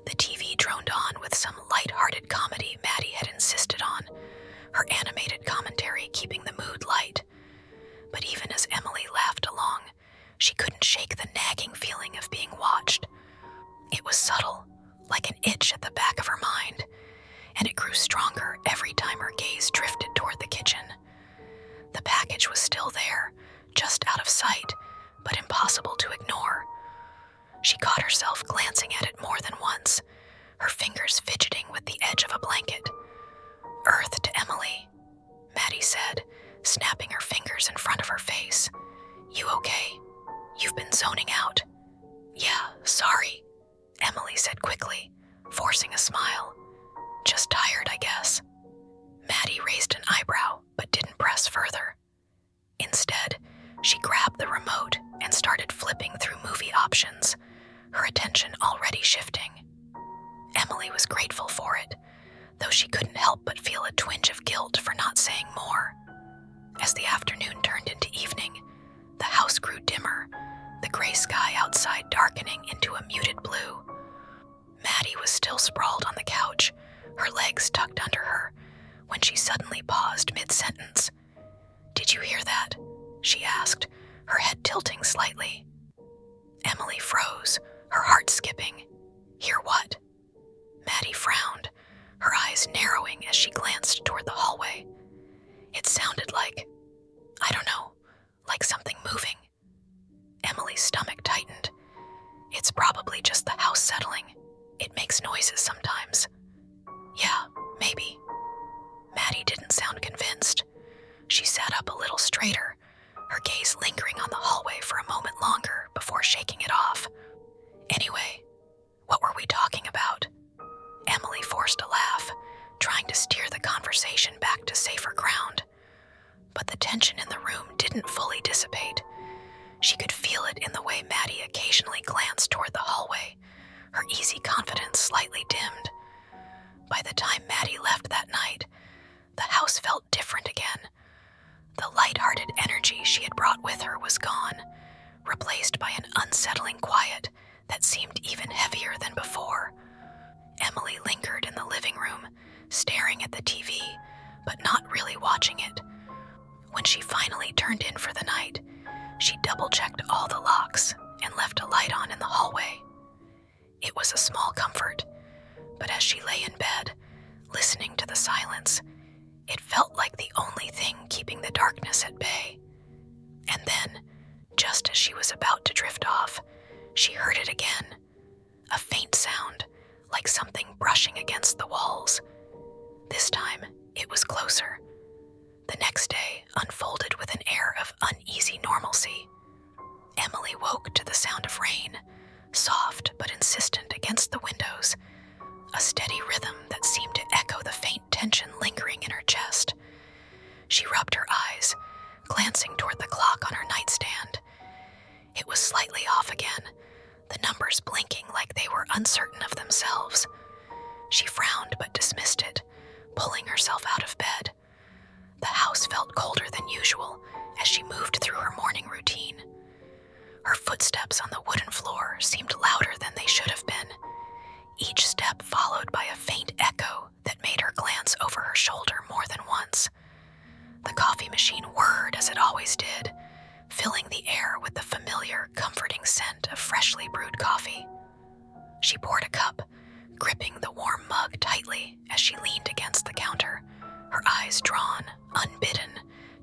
The TV droned on with some light-hearted comedy Maddie had insisted on, her animated commentary keeping the mood light. But even as Emily laughed along, she couldn't shake the nagging feeling of being watched. It was subtle, like an itch at the back of her mind, and it grew stronger every time her gaze drifted toward the kitchen. The package was still there, just out of sight, but impossible to ignore. She caught herself glancing at it more than once, her fingers fidgeting with the edge of a blanket. "Earth to Emily," Maddie said, snapping her fingers in front of her face. "You okay? You've been zoning out." "Yeah, sorry," Emily said quickly, forcing a smile. "Just tired, I guess." Maddie raised an eyebrow, but didn't press further. Instead, she grabbed the remote and started flipping through movie options, her attention already shifting. Emily was grateful for it, though she couldn't help but feel a twinge of guilt for not saying more. As the afternoon turned into evening, the house grew dimmer, the gray sky outside darkening into a muted blue. Maddie was still sprawled on the couch, her legs tucked under her, when she suddenly paused mid-sentence. "Did you hear that?" she asked, her head tilting slightly. Emily froze, her heart skipping. "Hear what?" Maddie frowned, her eyes narrowing as she glanced toward the hallway. It sounded like, I don't know, like something moving. Emily's stomach tightened. "It's probably just the house settling. It makes noises sometimes." "Yeah, maybe." Maddie didn't sound convinced. She sat up a little straighter, her gaze lingering on the hallway for a moment longer before shaking it off. "Anyway, what were we talking about?" Emily forced a laugh, trying to steer the conversation back to safer ground. But the tension in the room didn't fully dissipate. She could feel it in the way Maddie occasionally glanced toward the hallway, her easy confidence slightly dimmed. By the time Maddie left that night, the house felt different again. The light-hearted energy she had brought with her was gone, replaced by an unsettling quiet that seemed even heavier than before. Emily lingered in the living room, staring at the TV, but not really watching it. When she finally turned in for the night, she double-checked all the locks and left a light on in the hallway. It was a small comfort, but as she lay in bed, listening to the silence, it felt like the only thing keeping the darkness at bay. And then, just as she was about to drift off, she heard it again, a faint sound, like something brushing against the walls. This time, it was closer. The next day unfolded with an air of uneasy normalcy. Emily woke to the sound of rain, soft but insistent against the windows, a steady rhythm that seemed to echo the faint tension lingering in her chest. She rubbed her eyes, glancing toward the clock on her nightstand. It was slightly off again, the numbers blinking like they were uncertain of themselves. She frowned but dismissed it, pulling herself out of bed. The house felt colder than usual as she moved through her morning routine. Her footsteps on the wooden floor seemed louder than they should have been, each step followed by a faint echo that made her glance over her shoulder more than once. The coffee machine whirred as it always did, filling the air with the familiar, comforting scent of freshly brewed coffee. She poured a cup, gripping the warm mug tightly as she leaned against the counter, her eyes drawn, unbidden,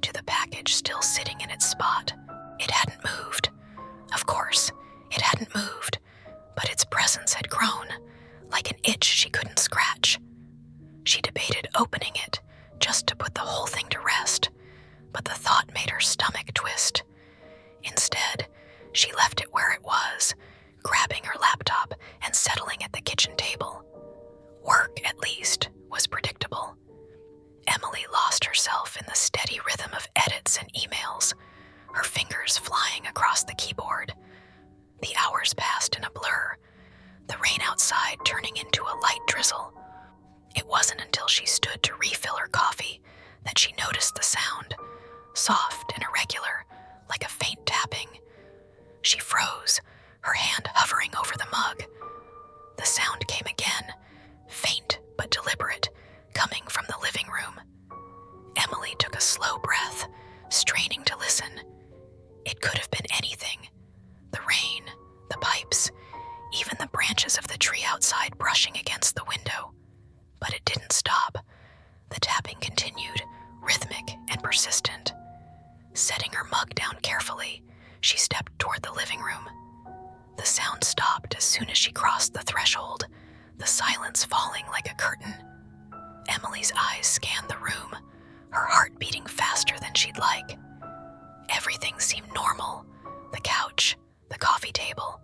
to the package still sitting in its spot. It hadn't moved. Of course, it hadn't moved, but its presence had grown, like an itch she couldn't scratch. She debated opening it, just to put the whole thing to rest, but the thought made her stomach twist. Instead, she left it where it was, grabbing her laptop and settling at the kitchen table. Work, at least, was predictable. Emily lost herself in the steady rhythm of edits and emails, her fingers flying across the keyboard. The hours passed in a blur, the rain outside turning into a light drizzle. It wasn't until she stood to refill her coffee that she noticed the sound, soft and irregular, like a faint tapping. She froze, her hand hovering over the mug. The sound came again, faint but deliberate, coming from the living room. Emily took a slow breath, straining to listen. It could have been anything. The rain, the pipes, even the branches of the tree outside brushing against the window. But it didn't stop. The tapping continued, rhythmic and persistent. Setting her mug down carefully, she stepped toward the living room. The sound stopped as soon as she crossed the threshold, the silence falling like a curtain. Emily's eyes scanned the room, her heart beating faster than she'd like. Everything seemed normal. The couch, the coffee table,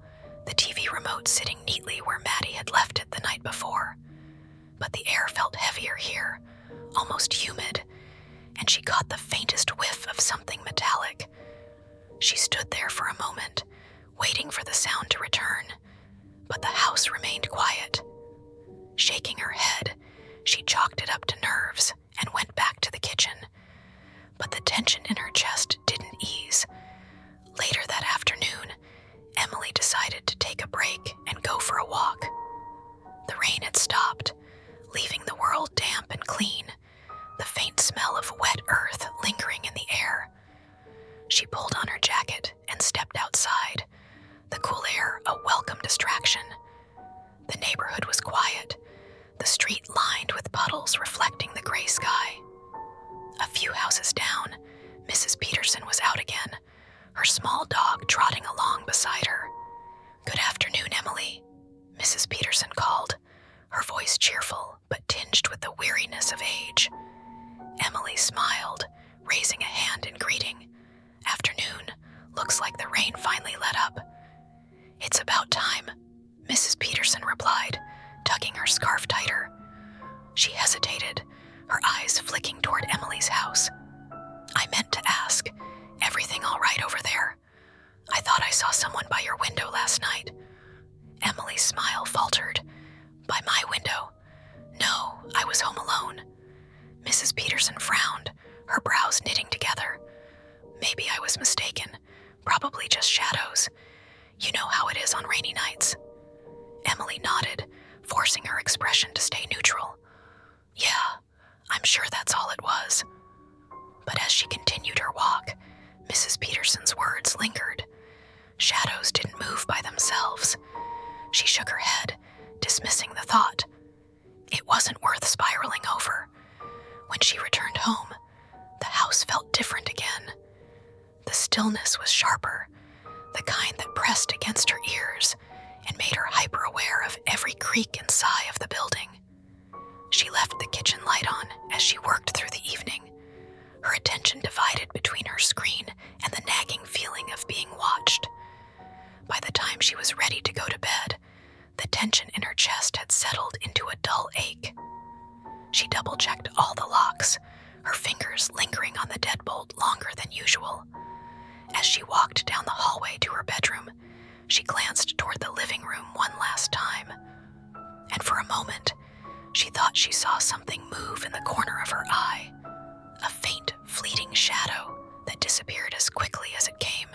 the TV remote sitting neatly where Maddie had left it the night before. But the air felt heavier here, almost humid, and she caught the faintest whiff of something metallic. She stood there for a moment, waiting for the sound to return, but the house remained quiet. Shaking her head, she chalked it up to nerves and went back to the kitchen. But the tension in her chest didn't ease. Later that afternoon, Emily decided to take a break and go for a walk. The rain had stopped, leaving the world damp and clean, the faint smell of wet earth lingering in the air. She pulled on her jacket and stepped outside, the cool air a welcome distraction. The neighborhood was quiet, the street lined with puddles reflecting the gray sky. A few houses down, Mrs. Peterson was out again, her small dog trotting along beside her. "Good afternoon, Emily," Mrs. Peterson called, her voice cheerful but tinged with the weariness of age. Emily smiled, raising a hand in greeting. "Afternoon. Looks like the rain finally let up." "It's about time," Mrs. Peterson replied, tugging her scarf tighter. She hesitated, her eyes flicking toward Emily's house. "I meant to ask, everything all right over there? I thought I saw someone by your window last night." Emily's smile faltered. "By my window? No, I was home alone." Mrs. Peterson frowned, her brows knitting together. "Maybe I was mistaken. Probably just shadows. You know how it is on rainy nights." Emily nodded, forcing her expression to stay neutral. "Yeah, I'm sure that's all it was." But as she continued her walk, Mrs. Peterson's words lingered. Shadows didn't move by themselves. She shook her head, dismissing the thought. It wasn't worth spiraling over. When she returned home, the house felt different again. The stillness was sharper, the kind that pressed against her ears and made her hyper-aware of every creak and sigh of the building. She left the kitchen light on as she worked through the evening, her attention divided between her screen and the nagging feeling of being watched. By the time she was ready to go to bed, the tension in her chest had settled into a dull ache. She double-checked all the locks, her fingers lingering on the deadbolt longer than usual. As she walked down the hallway to her bedroom, she glanced toward the living room one last time. And for a moment, she thought she saw something move in the corner of her eye, a faint, fleeting shadow that disappeared as quickly as it came.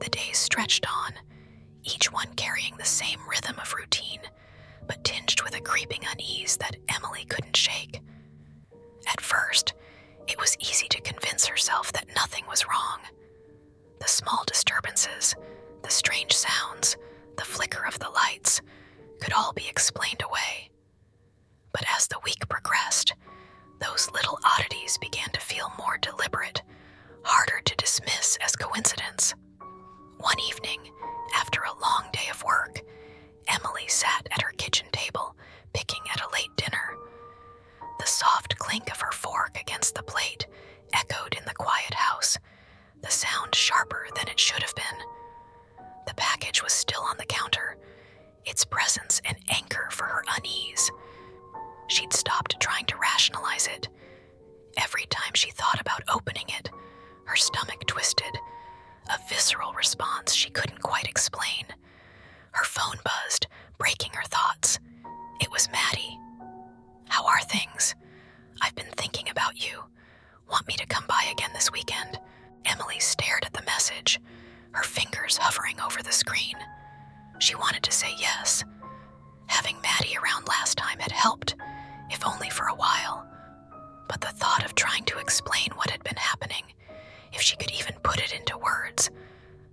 The days stretched on, each one carrying the same rhythm of routine, but tinged with a creeping unease that Emily couldn't shake. At first, it was easy to convince herself that nothing was wrong. The small disturbances, the strange sounds, the flicker of the lights could all be explained away. But as the week progressed, those little oddities began to feel more deliberate, harder to dismiss as coincidence. One evening, after a long day of work, Emily sat at her kitchen table, picking at a late dinner. The soft clink of her fork against the plate echoed in the quiet house, the sound sharper than it should have been. The package was still on the counter, its presence an anchor for her unease. She'd stopped trying to rationalize it. Every time she thought about opening it, her stomach twisted, a visceral response she couldn't quite explain. Her phone buzzed, breaking her thoughts. It was Maddie. "How are things? I've been thinking about you. Want me to come by again this weekend?" Emily stared at the message, her fingers hovering over the screen. She wanted to say yes. Having Maddie around last time had helped, if only for a while. But the thought of trying to explain what had been happening, if she could even put it into words,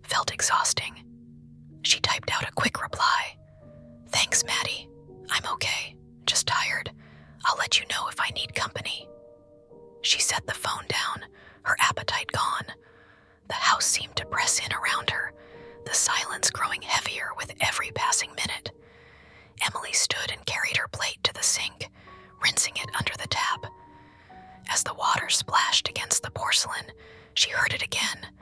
felt exhausting. She typed out a quick reply. "Thanks, Maddie. I'm okay, just tired. I'll let you know if I need company." She set the phone down, her appetite gone. The house seemed to press in around her, the silence growing heavier with every passing minute. Emily stood and carried her plate to the sink, rinsing it under the tap. As the water splashed against the porcelain, she heard it again,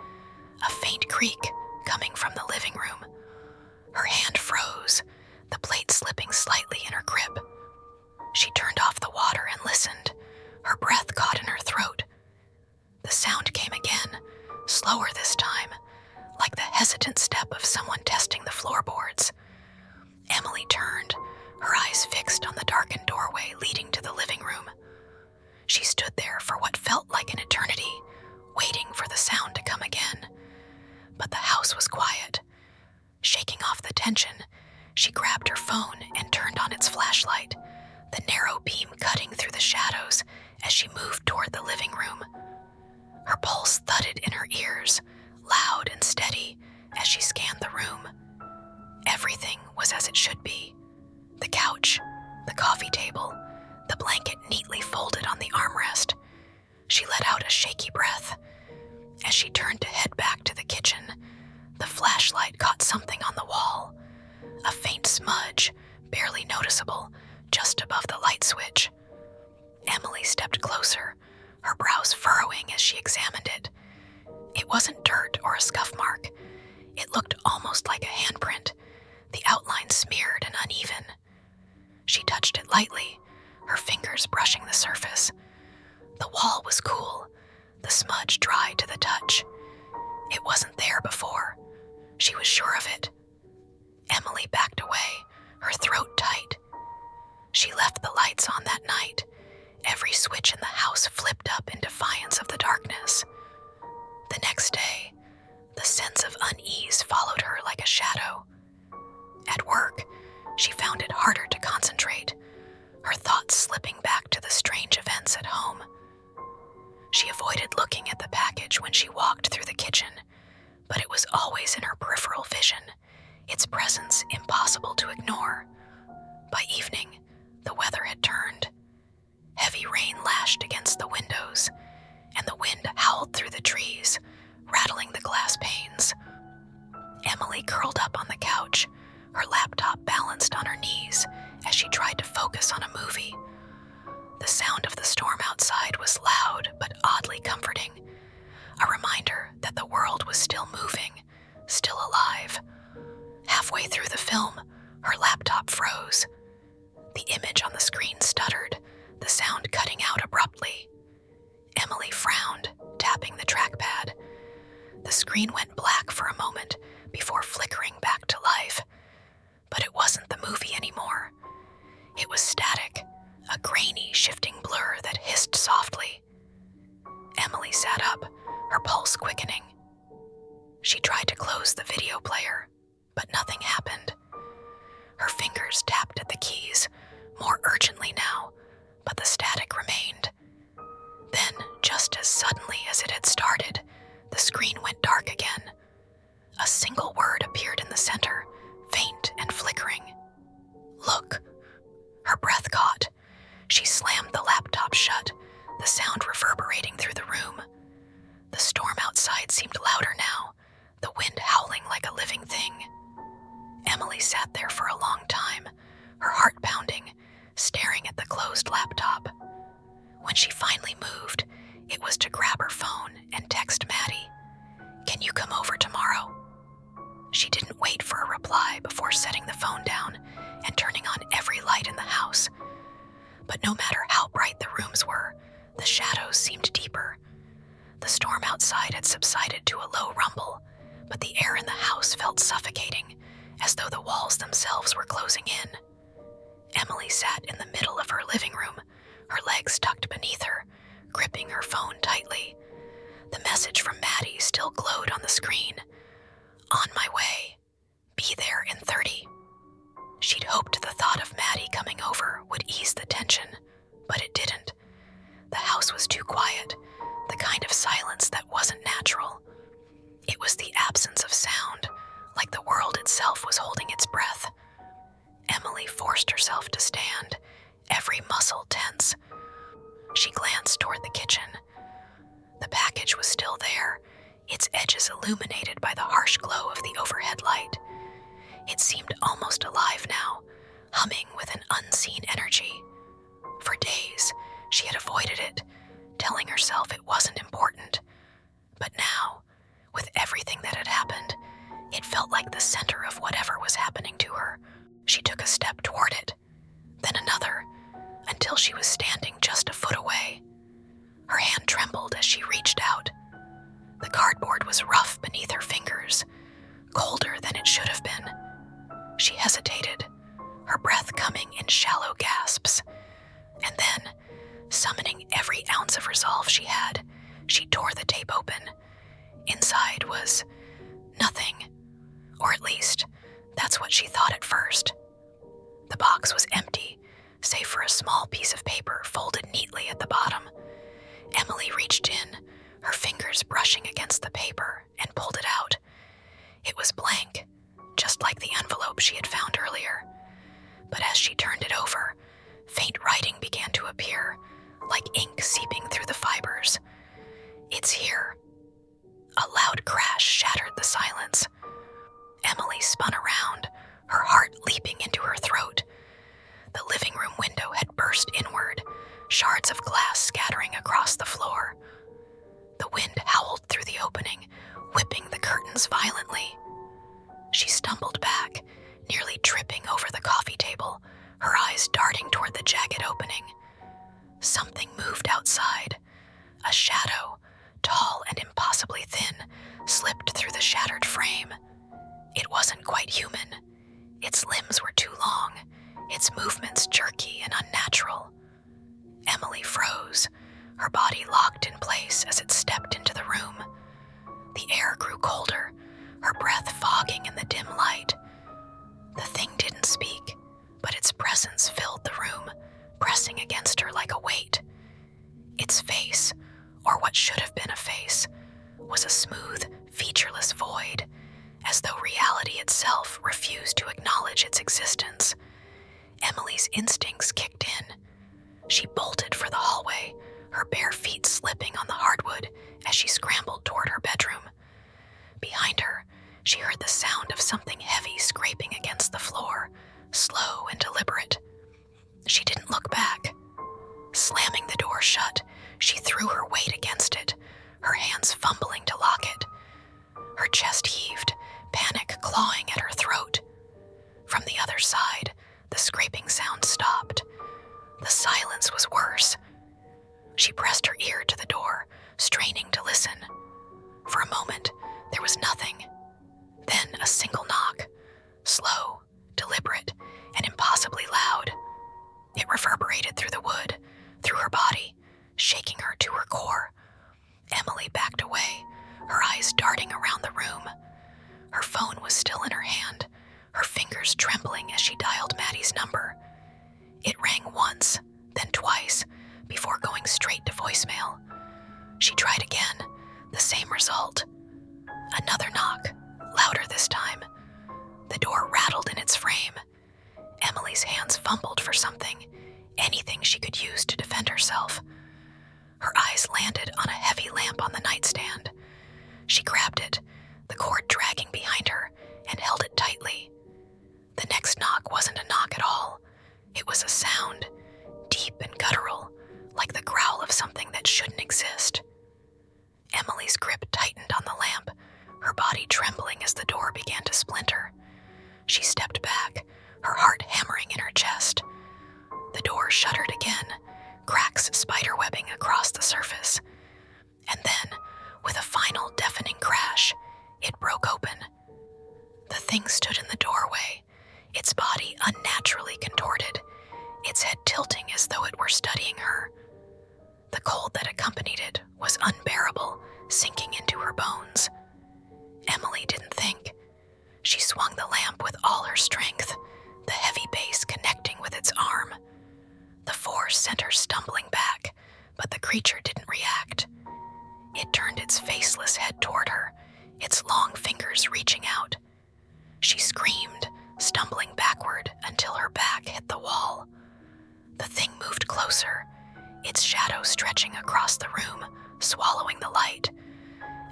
a faint creak coming from the living room. Her hand froze, the plate slipping slightly in her grip. She turned off the water and listened, her breath caught in her throat. The sound came again, slower this time, like the hesitant step of someone testing the floorboards. Emily turned, her eyes fixed on the darkened doorway leading to the living room. She stood there for what felt like an eternity, waiting for the sound to come again. But the house was quiet. Shaking off the tension, she grabbed her phone and turned on its flashlight, the narrow beam cutting through the shadows as she moved toward the living room. Her pulse thudded in her ears, loud and steady, as she scanned the room. Everything was as it should be. The couch, the coffee table, the blanket neatly folded on the armrest. She let out a shaky breath. As she turned to head back to the kitchen, the flashlight caught something on the wall, a faint smudge, barely noticeable, just above the light switch. Emily stepped closer, her brows furrowing as she examined it. It wasn't dirt or a scuff mark. It looked almost like a handprint, the outline smeared and uneven. She touched it lightly, her fingers brushing the surface. The wall was cool, the smudge dry to the touch. It wasn't there before. She was sure of it. Emily backed away, her throat tight. She left the lights on that night, every switch in the house flipped up in defiance of the darkness. The next day, the sense of unease followed her like a shadow. At work, she found it harder to concentrate, her thoughts slipping back to the strange events at home. She avoided looking at the package when she walked through the kitchen, but it was always in her peripheral vision, its presence impossible to ignore. By evening, the weather had turned. Heavy rain lashed against the windows, and the wind howled through the trees, rattling the glass panes. Emily curled up on the couch, her laptop balanced on her knees as she tried to focus on a movie. The sound of the storm outside was loud but oddly comforting, a reminder that the world was still moving, still alive. Halfway through the film, her laptop froze. The image on the screen stuttered, the sound cutting out abruptly. Emily frowned, tapping the trackpad. The screen went black for a moment before flickering back to life. But it wasn't the movie anymore. It was static, a grainy, shifting blur that hissed softly. Emily sat up, her pulse quickening. She tried to close the video player, but nothing happened. Her fingers tapped at the keys, more urgently now, but the static remained. Then, just as suddenly as it had started, the screen went dark again. A single word appeared in the center, faint and flickering. "Look." Her breath caught. She slammed the laptop shut, the sound reverberating through the room. The storm outside seemed louder now, the wind howling like a living thing. Emily sat there for a long time, her heart pounding, staring at the closed laptop. When she finally moved, it was to grab her phone and text Maddie, "Can you come over tomorrow?" She didn't wait for a reply before setting the phone down and turning on every light in the house. But no matter how bright the rooms were, the shadows seemed deeper. The storm outside had subsided to a low rumble, but the air in the house felt suffocating, as though the walls themselves were closing in. Emily sat in the middle of her living room, her legs tucked beneath her, gripping her phone tightly. The message from Maddie still glowed on the screen. On my way. Be there in 30. She'd hoped the thought of Maddie coming over would ease the tension, but it didn't. The house was too quiet, the kind of silence that wasn't natural. It was the absence of sound, like the world itself was holding its breath. Emily forced herself to stand, every muscle tense. She glanced toward the kitchen. The package was still there, its edges illuminated by the harsh glow of the overhead light. It seemed almost alive now, humming with an unseen energy. For days, she had avoided it, telling herself it wasn't important. But now, with everything that had happened, it felt like the center of whatever was happening to her. She took a step toward it, then another, until she was standing just a foot away. Her hand trembled as she reached out. The cardboard was rough beneath her fingers, colder than it should have been. She hesitated, her breath coming in shallow gasps. And then, summoning every ounce of resolve she had, she tore the tape open. Inside was nothing, or at least, that's what she thought at first. The box was empty, save for a small piece of paper folded neatly at the bottom. Emily reached in, her fingers brushing against the paper, and pulled it out. It was blank, just like the envelope she had found earlier. But as she turned it over, faint writing began to appear, like ink seeping through the fibers. It's here. A loud crash shattered the silence. Emily spun around, her heart leaping into her throat. The living room window had burst inward, shards of glass scattering across the floor. The wind howled through the opening, whipping the curtains violently. She stumbled back, nearly tripping over the coffee table, her eyes darting toward the jagged opening. Something moved outside. A shadow, tall and impossibly thin, slipped through the shattered frame. It wasn't quite human. Its limbs were too long, its movements jerky and unnatural. Emily froze, her body locked in place as it stepped into the room. The air grew colder, her breath fogging in the dim light. The thing didn't speak, but its presence filled the room, pressing against her like a weight. Its face, or what should have been a face, was a smooth, featureless void, as though reality itself refused to acknowledge its existence. Emily's instincts kicked in. She bolted for the hallway, her bare feet slipping on the hardwood as she scrambled toward her bedroom. Behind her, she heard the sound of something heavy scraping against the floor, slow and deliberate. She didn't look back. Slamming the door shut, she threw her weight against it, her hands fumbling to lock it. Her chest heaved, panic clawing at her throat. From the other side, the scraping sound stopped. The silence was worse. She pressed her ear to the door, straining to listen. For a moment, there was nothing. Then a single knock, slow, deliberate, and impossibly loud. It reverberated through the wood, through her body, shaking her to her core. Emily backed away, her eyes darting around the room. Her phone was still in her hand, her fingers trembling as she dialed Maddie's number. It rang once, then twice, before going straight to voicemail. She tried again, the same result. Another knock, louder this time. The door rattled in its frame. Emily's hands fumbled for something, anything she could use to defend herself. Her eyes landed on a heavy lamp on the nightstand. She grabbed it, the cord dragging behind her, and held it tightly. The next knock wasn't a knock at all. It was a sound, deep and guttural, like the growl of something that shouldn't exist. Emily's grip tightened on the lamp, her body trembling as the door began to splinter. She stepped back, her heart hammering in her chest. The door shuttered again, cracks spiderwebbing across the surface. And then, with a final deafening crash, it broke open. The thing stood in the doorway, its body unnaturally contorted, its head tilting as though it were studying her. The cold that accompanied it was unbearable, sinking into her bones. Emily didn't think. She swung the lamp with all her strength, the heavy base connecting with its arm. The force sent her stumbling back, but the creature didn't react. It turned its faceless head toward her, its long fingers reaching out. She screamed, stumbling backward until her back hit the wall. The thing moved closer, its shadow stretching across the room, swallowing the light.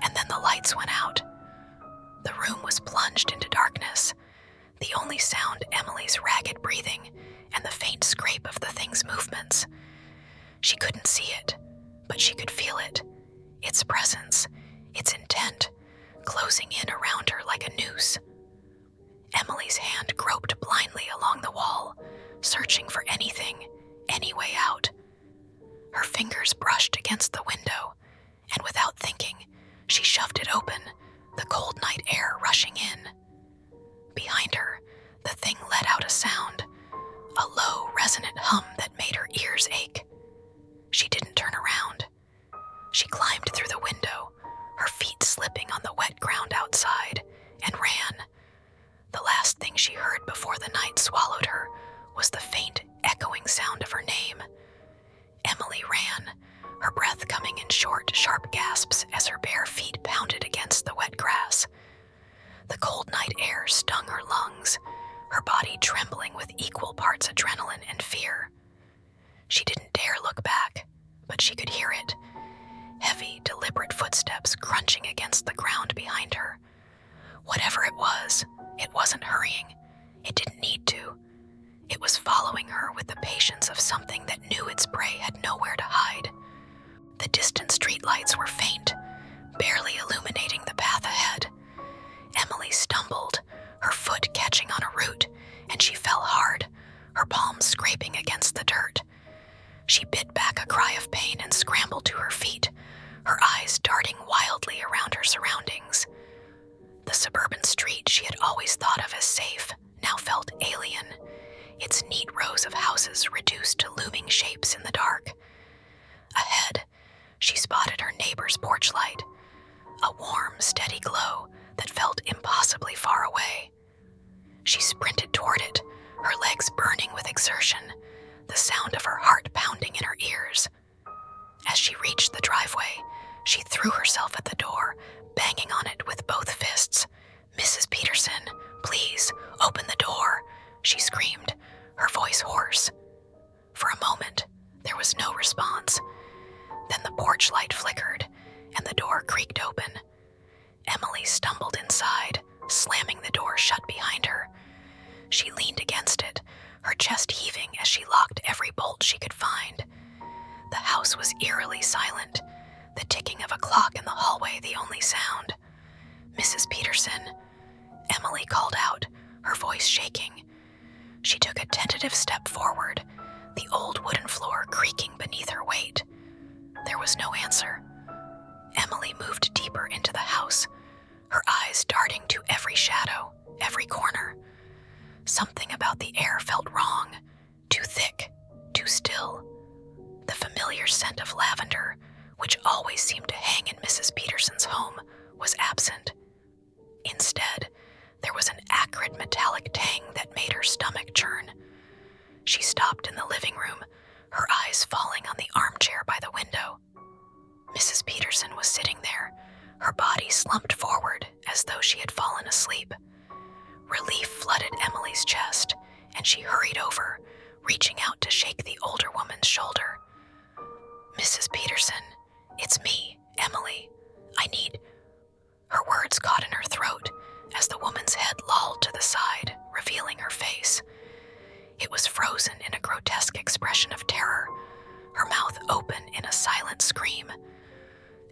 And then the lights went out. The room was plunged into darkness, the only sound Emily's ragged breathing and the faint scrape of the thing's movements. She couldn't see it, but she could feel it, its presence, its intent, closing in around her like a noose. Emily's hand groped blindly along the wall, searching for anything, any way out. Her fingers brushed against the window, and without thinking, she shoved it open, the cold night air rushing in. Behind her, the thing let out a sound, a low, resonant hum that made her ears ache. She didn't turn around. She climbed through the window, her feet slipping on the wet ground outside, and ran. The last thing she heard before the night swallowed her was the faint, echoing sound of her name. Emily ran, her breath coming in short, sharp gasps as her bare feet pounded against the wet grass. The cold night air stung her lungs, her body trembling with equal parts adrenaline and fear. She didn't dare look back, but she could hear it. Heavy, deliberate footsteps crunching against the ground behind her. Whatever it wasn't hurrying. It didn't need to. It was following her with the patience of something that knew its prey had nowhere to hide. The distant streetlights were faint, barely illuminating the path ahead. Emily stumbled, her foot catching on a root, and she fell hard, her palms scraping against the dirt. She bit back a cry of pain and scrambled to her feet, her eyes darting wildly around her surroundings. The suburban street she had always thought of as safe now felt alien, its neat rows of houses reduced to looming shapes in the dark. Ahead, she spotted her neighbor's porch light, a warm, steady glow that felt impossibly far away. She sprinted toward it, her legs burning with exertion, the sound of her heart pounding in her ears. As she reached the driveway, she threw herself at the door, banging on it with both fists. "Mrs. Peterson, please, open the door," she screamed, her voice hoarse. For a moment, there was no response. Then the porch light flickered, and the door creaked open. Emily stumbled inside, slamming the door shut behind her. She leaned against it, her chest heaving as she locked every bolt she could find. The house was eerily silent, the ticking of a clock in the hallway the only sound. "Mrs. Peterson," Emily called out, her voice shaking. She took a tentative step forward, the old wooden floor creaking beneath her weight. There was no answer. Emily moved deeper into the house, her eyes darting to every shadow, every corner. Something about the air felt wrong, too thick, too still. The familiar scent of lavender, which always seemed to hang in Mrs. Peterson's home, was absent. Instead, there was an acrid metallic tang that made her stomach churn. She stopped in the living room, her eyes falling on the armchair by the window. Mrs. Peterson was sitting there, her body slumped forward as though she had fallen asleep. Relief flooded Emily's chest, and she hurried over, reaching out to shake the older woman's shoulder. "Mrs. Peterson, it's me, Emily. I need..." Her words caught in her throat as the woman's head lolled to the side, revealing her face. It was frozen in a grotesque expression of terror, her mouth open in a silent scream.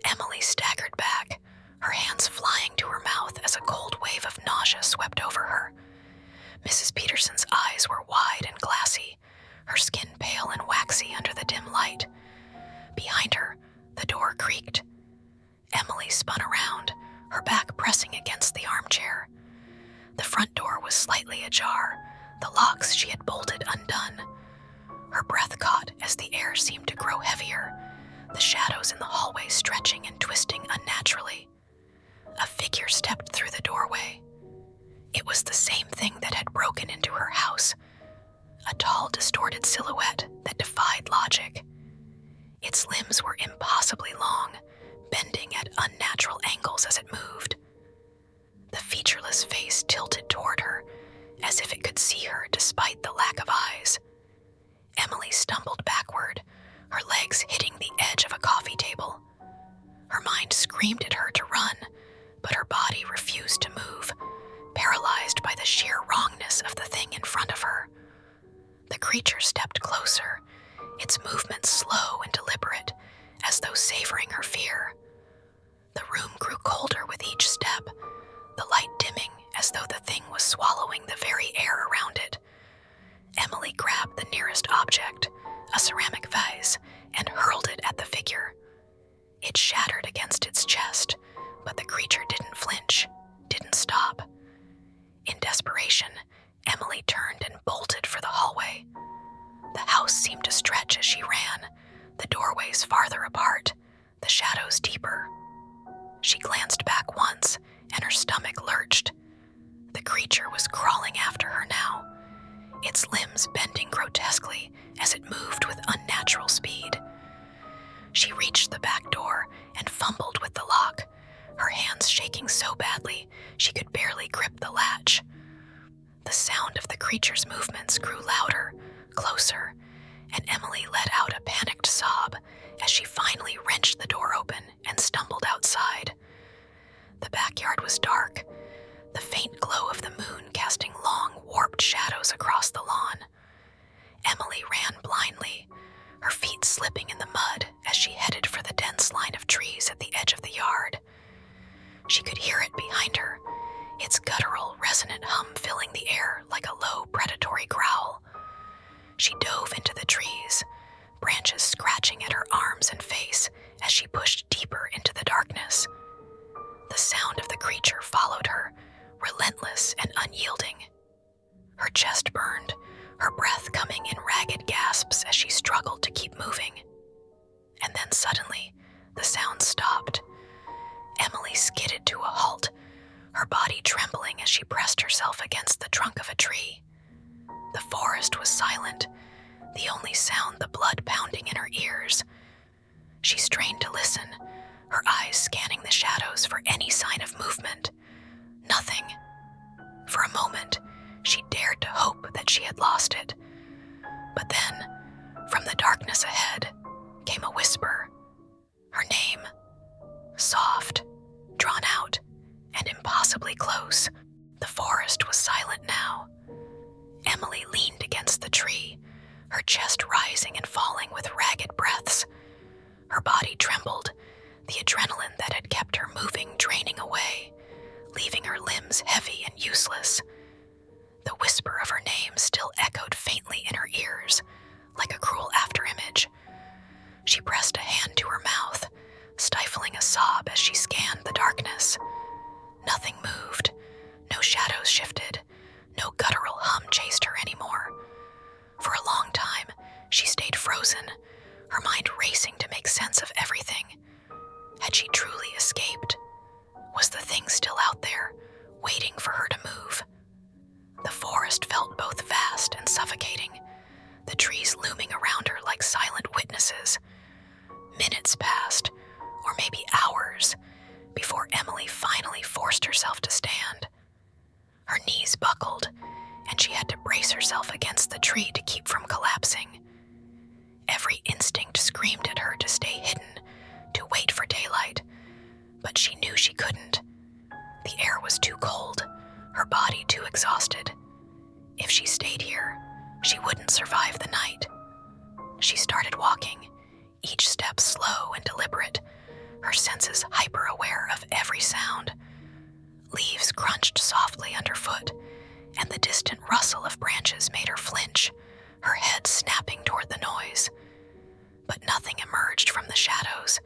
Emily staggered back, her hands flying to her mouth as a cold wave of nausea swept over her. Mrs. Peterson's eyes were wide and glassy, her skin pale and waxy under the dim light. Behind her, the door creaked. Emily spun around, her back pressing against the armchair. The front door was slightly ajar, the locks she had bolted undone. Her breath caught as the air seemed to grow heavier, the shadows in the hallway stretching and twisting unnaturally. A figure stepped through the doorway. It was the same thing that had broken into her house, a tall, distorted silhouette that defied logic. Its limbs were impossibly long, bending at unnatural angles as it moved. The featureless face tilted toward her, as if it could see her despite the lack of eyes. Emily stumbled backward, her legs hitting the edge of a coffee table. Her mind screamed at her to run, but her body refused to move, paralyzed by the sheer wrongness of the thing in front of her. The creature stepped closer, its movements slow and deliberate, as though savoring her fear. The room grew colder with each step, the light dimming as though the thing was swallowing the very air around it. Emily grabbed the nearest object, a ceramic vase, and hurled it at the figure. It shattered against its chest, but the creature didn't flinch, didn't stop. In desperation, Emily turned and bolted for the hallway. The house seemed to stretch as she ran, the doorways farther apart, the shadows deeper. She glanced back once, and her stomach lurched. The creature was crawling after her now, its limbs bending grotesquely as it moved with unnatural speed. She reached the back door and fumbled with the lock, her hands shaking so badly she could barely grip the latch. The sound of the creature's movements grew louder, closer, and Emily let out a panicked sob as she finally wrenched the door open and stumbled outside. The backyard was dark, the faint glow of the moon casting long, warped shadows across the lawn. Emily ran blindly, her feet slipping in the mud as she headed for the dense line of trees at the edge of the yard. She could hear it behind her, its guttural, resonant hum filling the air like a low, predatory growl. She dove into the trees, branches scratching at her arms and face as she pushed deeper into the darkness. The sound of the creature followed her, relentless and unyielding. Her chest burned, her breath coming in ragged gasps as she struggled to keep moving. And then suddenly, the sound stopped. Emily skidded to a halt, her body trembling as she pressed herself against the trunk of a tree. The forest was silent, the only sound the blood pounding in her ears. She strained to listen, her eyes scanning the shadows for any sign of movement. Nothing. For a moment, she dared to hope that she had lost it. But then, from the darkness ahead, came a whisper. Her name. Soft, drawn out, and impossibly close. The forest was silent now. Emily leaned against the tree, her chest rising and falling with ragged breaths. Her body trembled, the adrenaline that had kept her moving draining away, leaving her limbs heavy and useless. The whisper of her name still echoed faintly in her ears, like a cruel afterimage. She pressed a hand to her mouth, stifling a sob as she scanned the darkness. Nothing moved, no shadows shifted, no guttural hum chased her anymore. For a long time, she stayed frozen, her mind racing to make sense of everything. Had she truly escaped? Was the thing still out there, waiting for her to move? The forest felt both vast and suffocating, the trees looming around her like silent witnesses. Minutes passed, or maybe hours, before Emily finally forced herself to stand. Her knees buckled, and she had to brace herself against the tree to keep from collapsing. Every instinct screamed at her to stay hidden, to wait for daylight, but she knew she couldn't. The air was too cold, her body too exhausted. If she stayed here, she wouldn't survive the night. She started walking, each step slow and deliberate, her senses hyper-aware of every sound. Leaves crunched softly underfoot, and the distant rustle of branches made her flinch, her head snapping toward the noise. But nothing emerged from the shadows.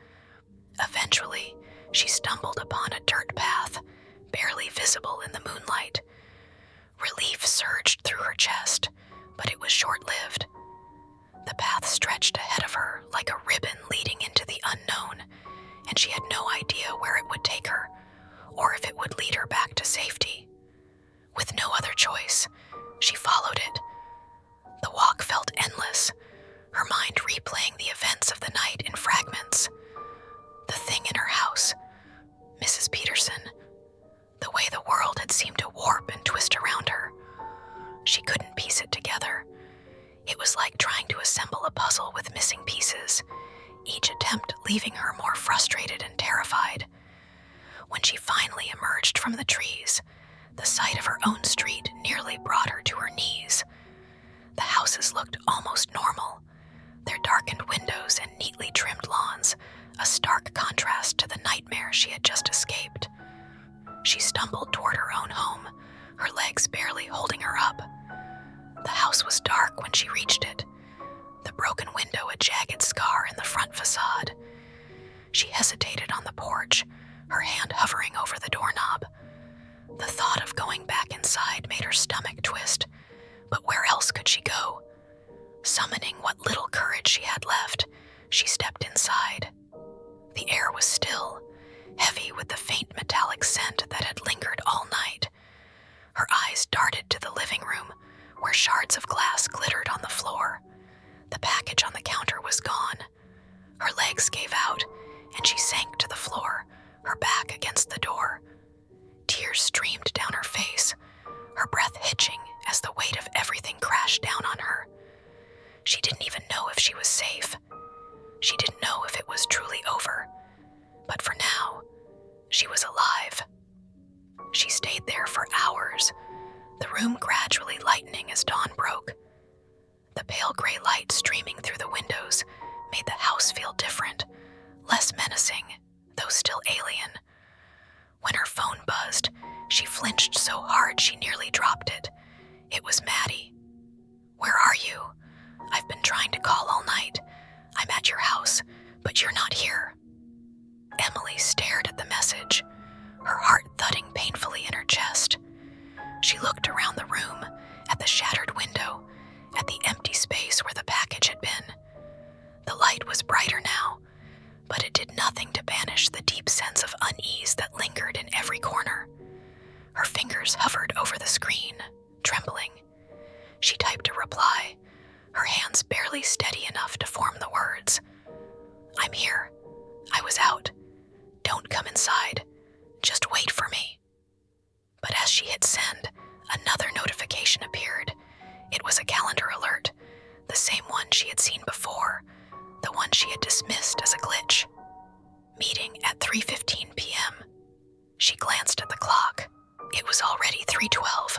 Eventually, she stumbled upon a dirt path, barely visible in the moonlight. Relief surged through her chest, but it was short-lived. The path stretched ahead of her like a ribbon leading into the and she had no idea where it would take her, or if it would lead her back to safety. With no other choice, she followed it. The walk felt endless, her mind replaying the events of the night in fragments. The thing in her house, Mrs. Peterson, the way the world had seemed to warp and twist around her. She couldn't piece it together. It was like trying to assemble a puzzle with missing pieces, each attempt leaving her more frustrated and terrified. When she finally emerged from the trees, the sight of her own street nearly brought her to her knees. The houses looked almost normal, their darkened windows and neatly trimmed lawns, a stark contrast to the nightmare she had just escaped. She stumbled toward her own home, her legs barely holding her up. The house was dark when she reached it, the broken window a jagged scar in the front facade. She hesitated on the porch, her hand hovering over the doorknob. The thought of going back inside made her stomach twist, but where else could she go? Summoning what little courage she had left, she stepped inside. The air was still, heavy with the faint metallic scent that had lingered all night. Her eyes darted to the living room, where shards of glass glittered on the floor. The package on the counter was gone. Her legs gave out, and she sank to the floor, her back against the door. Tears streamed down her face, her breath hitching as the weight of everything crashed down on her. She didn't even know if she was safe. She didn't know if it was truly over. But for now, she was alive. She stayed there for hours, the room gradually lightening as dawn broke. The pale gray light streaming through the windows made the house feel different, less menacing, though still alien. When her phone buzzed, she flinched so hard she nearly dropped it. It was Maddie. "Where are you? I've been trying to call all night. I'm at your house, but you're not here." Emily stared at the message, her heart thudding painfully in her chest. She looked around the room, at the shattered window, at the empty space where the package had been. The light was brighter now, but it did nothing to banish the deep sense of unease that lingered in every corner. Her fingers hovered over the screen, trembling. She typed a reply, her hands barely steady enough to form the words. "I'm here. I was out. Don't come inside. Just wait for me." But as she hit send, another notification appeared. It was a calendar alert, the same one she had seen before, the one she had dismissed as a glitch. Meeting at 3:15 p.m. She glanced at the clock. It was already 3:12.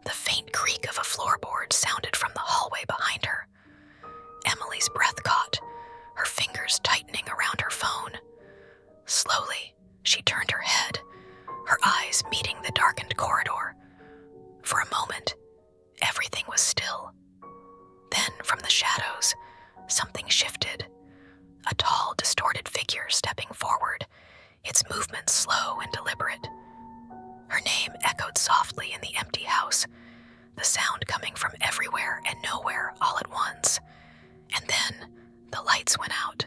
The faint creak of a floorboard sounded from the hallway behind her. Emily's breath caught, her fingers tightening around her phone. Slowly, she turned her head, her eyes meeting the darkened corridor. For a moment, everything was still. Then, from the shadows, something shifted. A tall, distorted figure stepping forward, its movements slow and deliberate. Her name echoed softly in the empty house, the sound coming from everywhere and nowhere all at once. And then, the lights went out.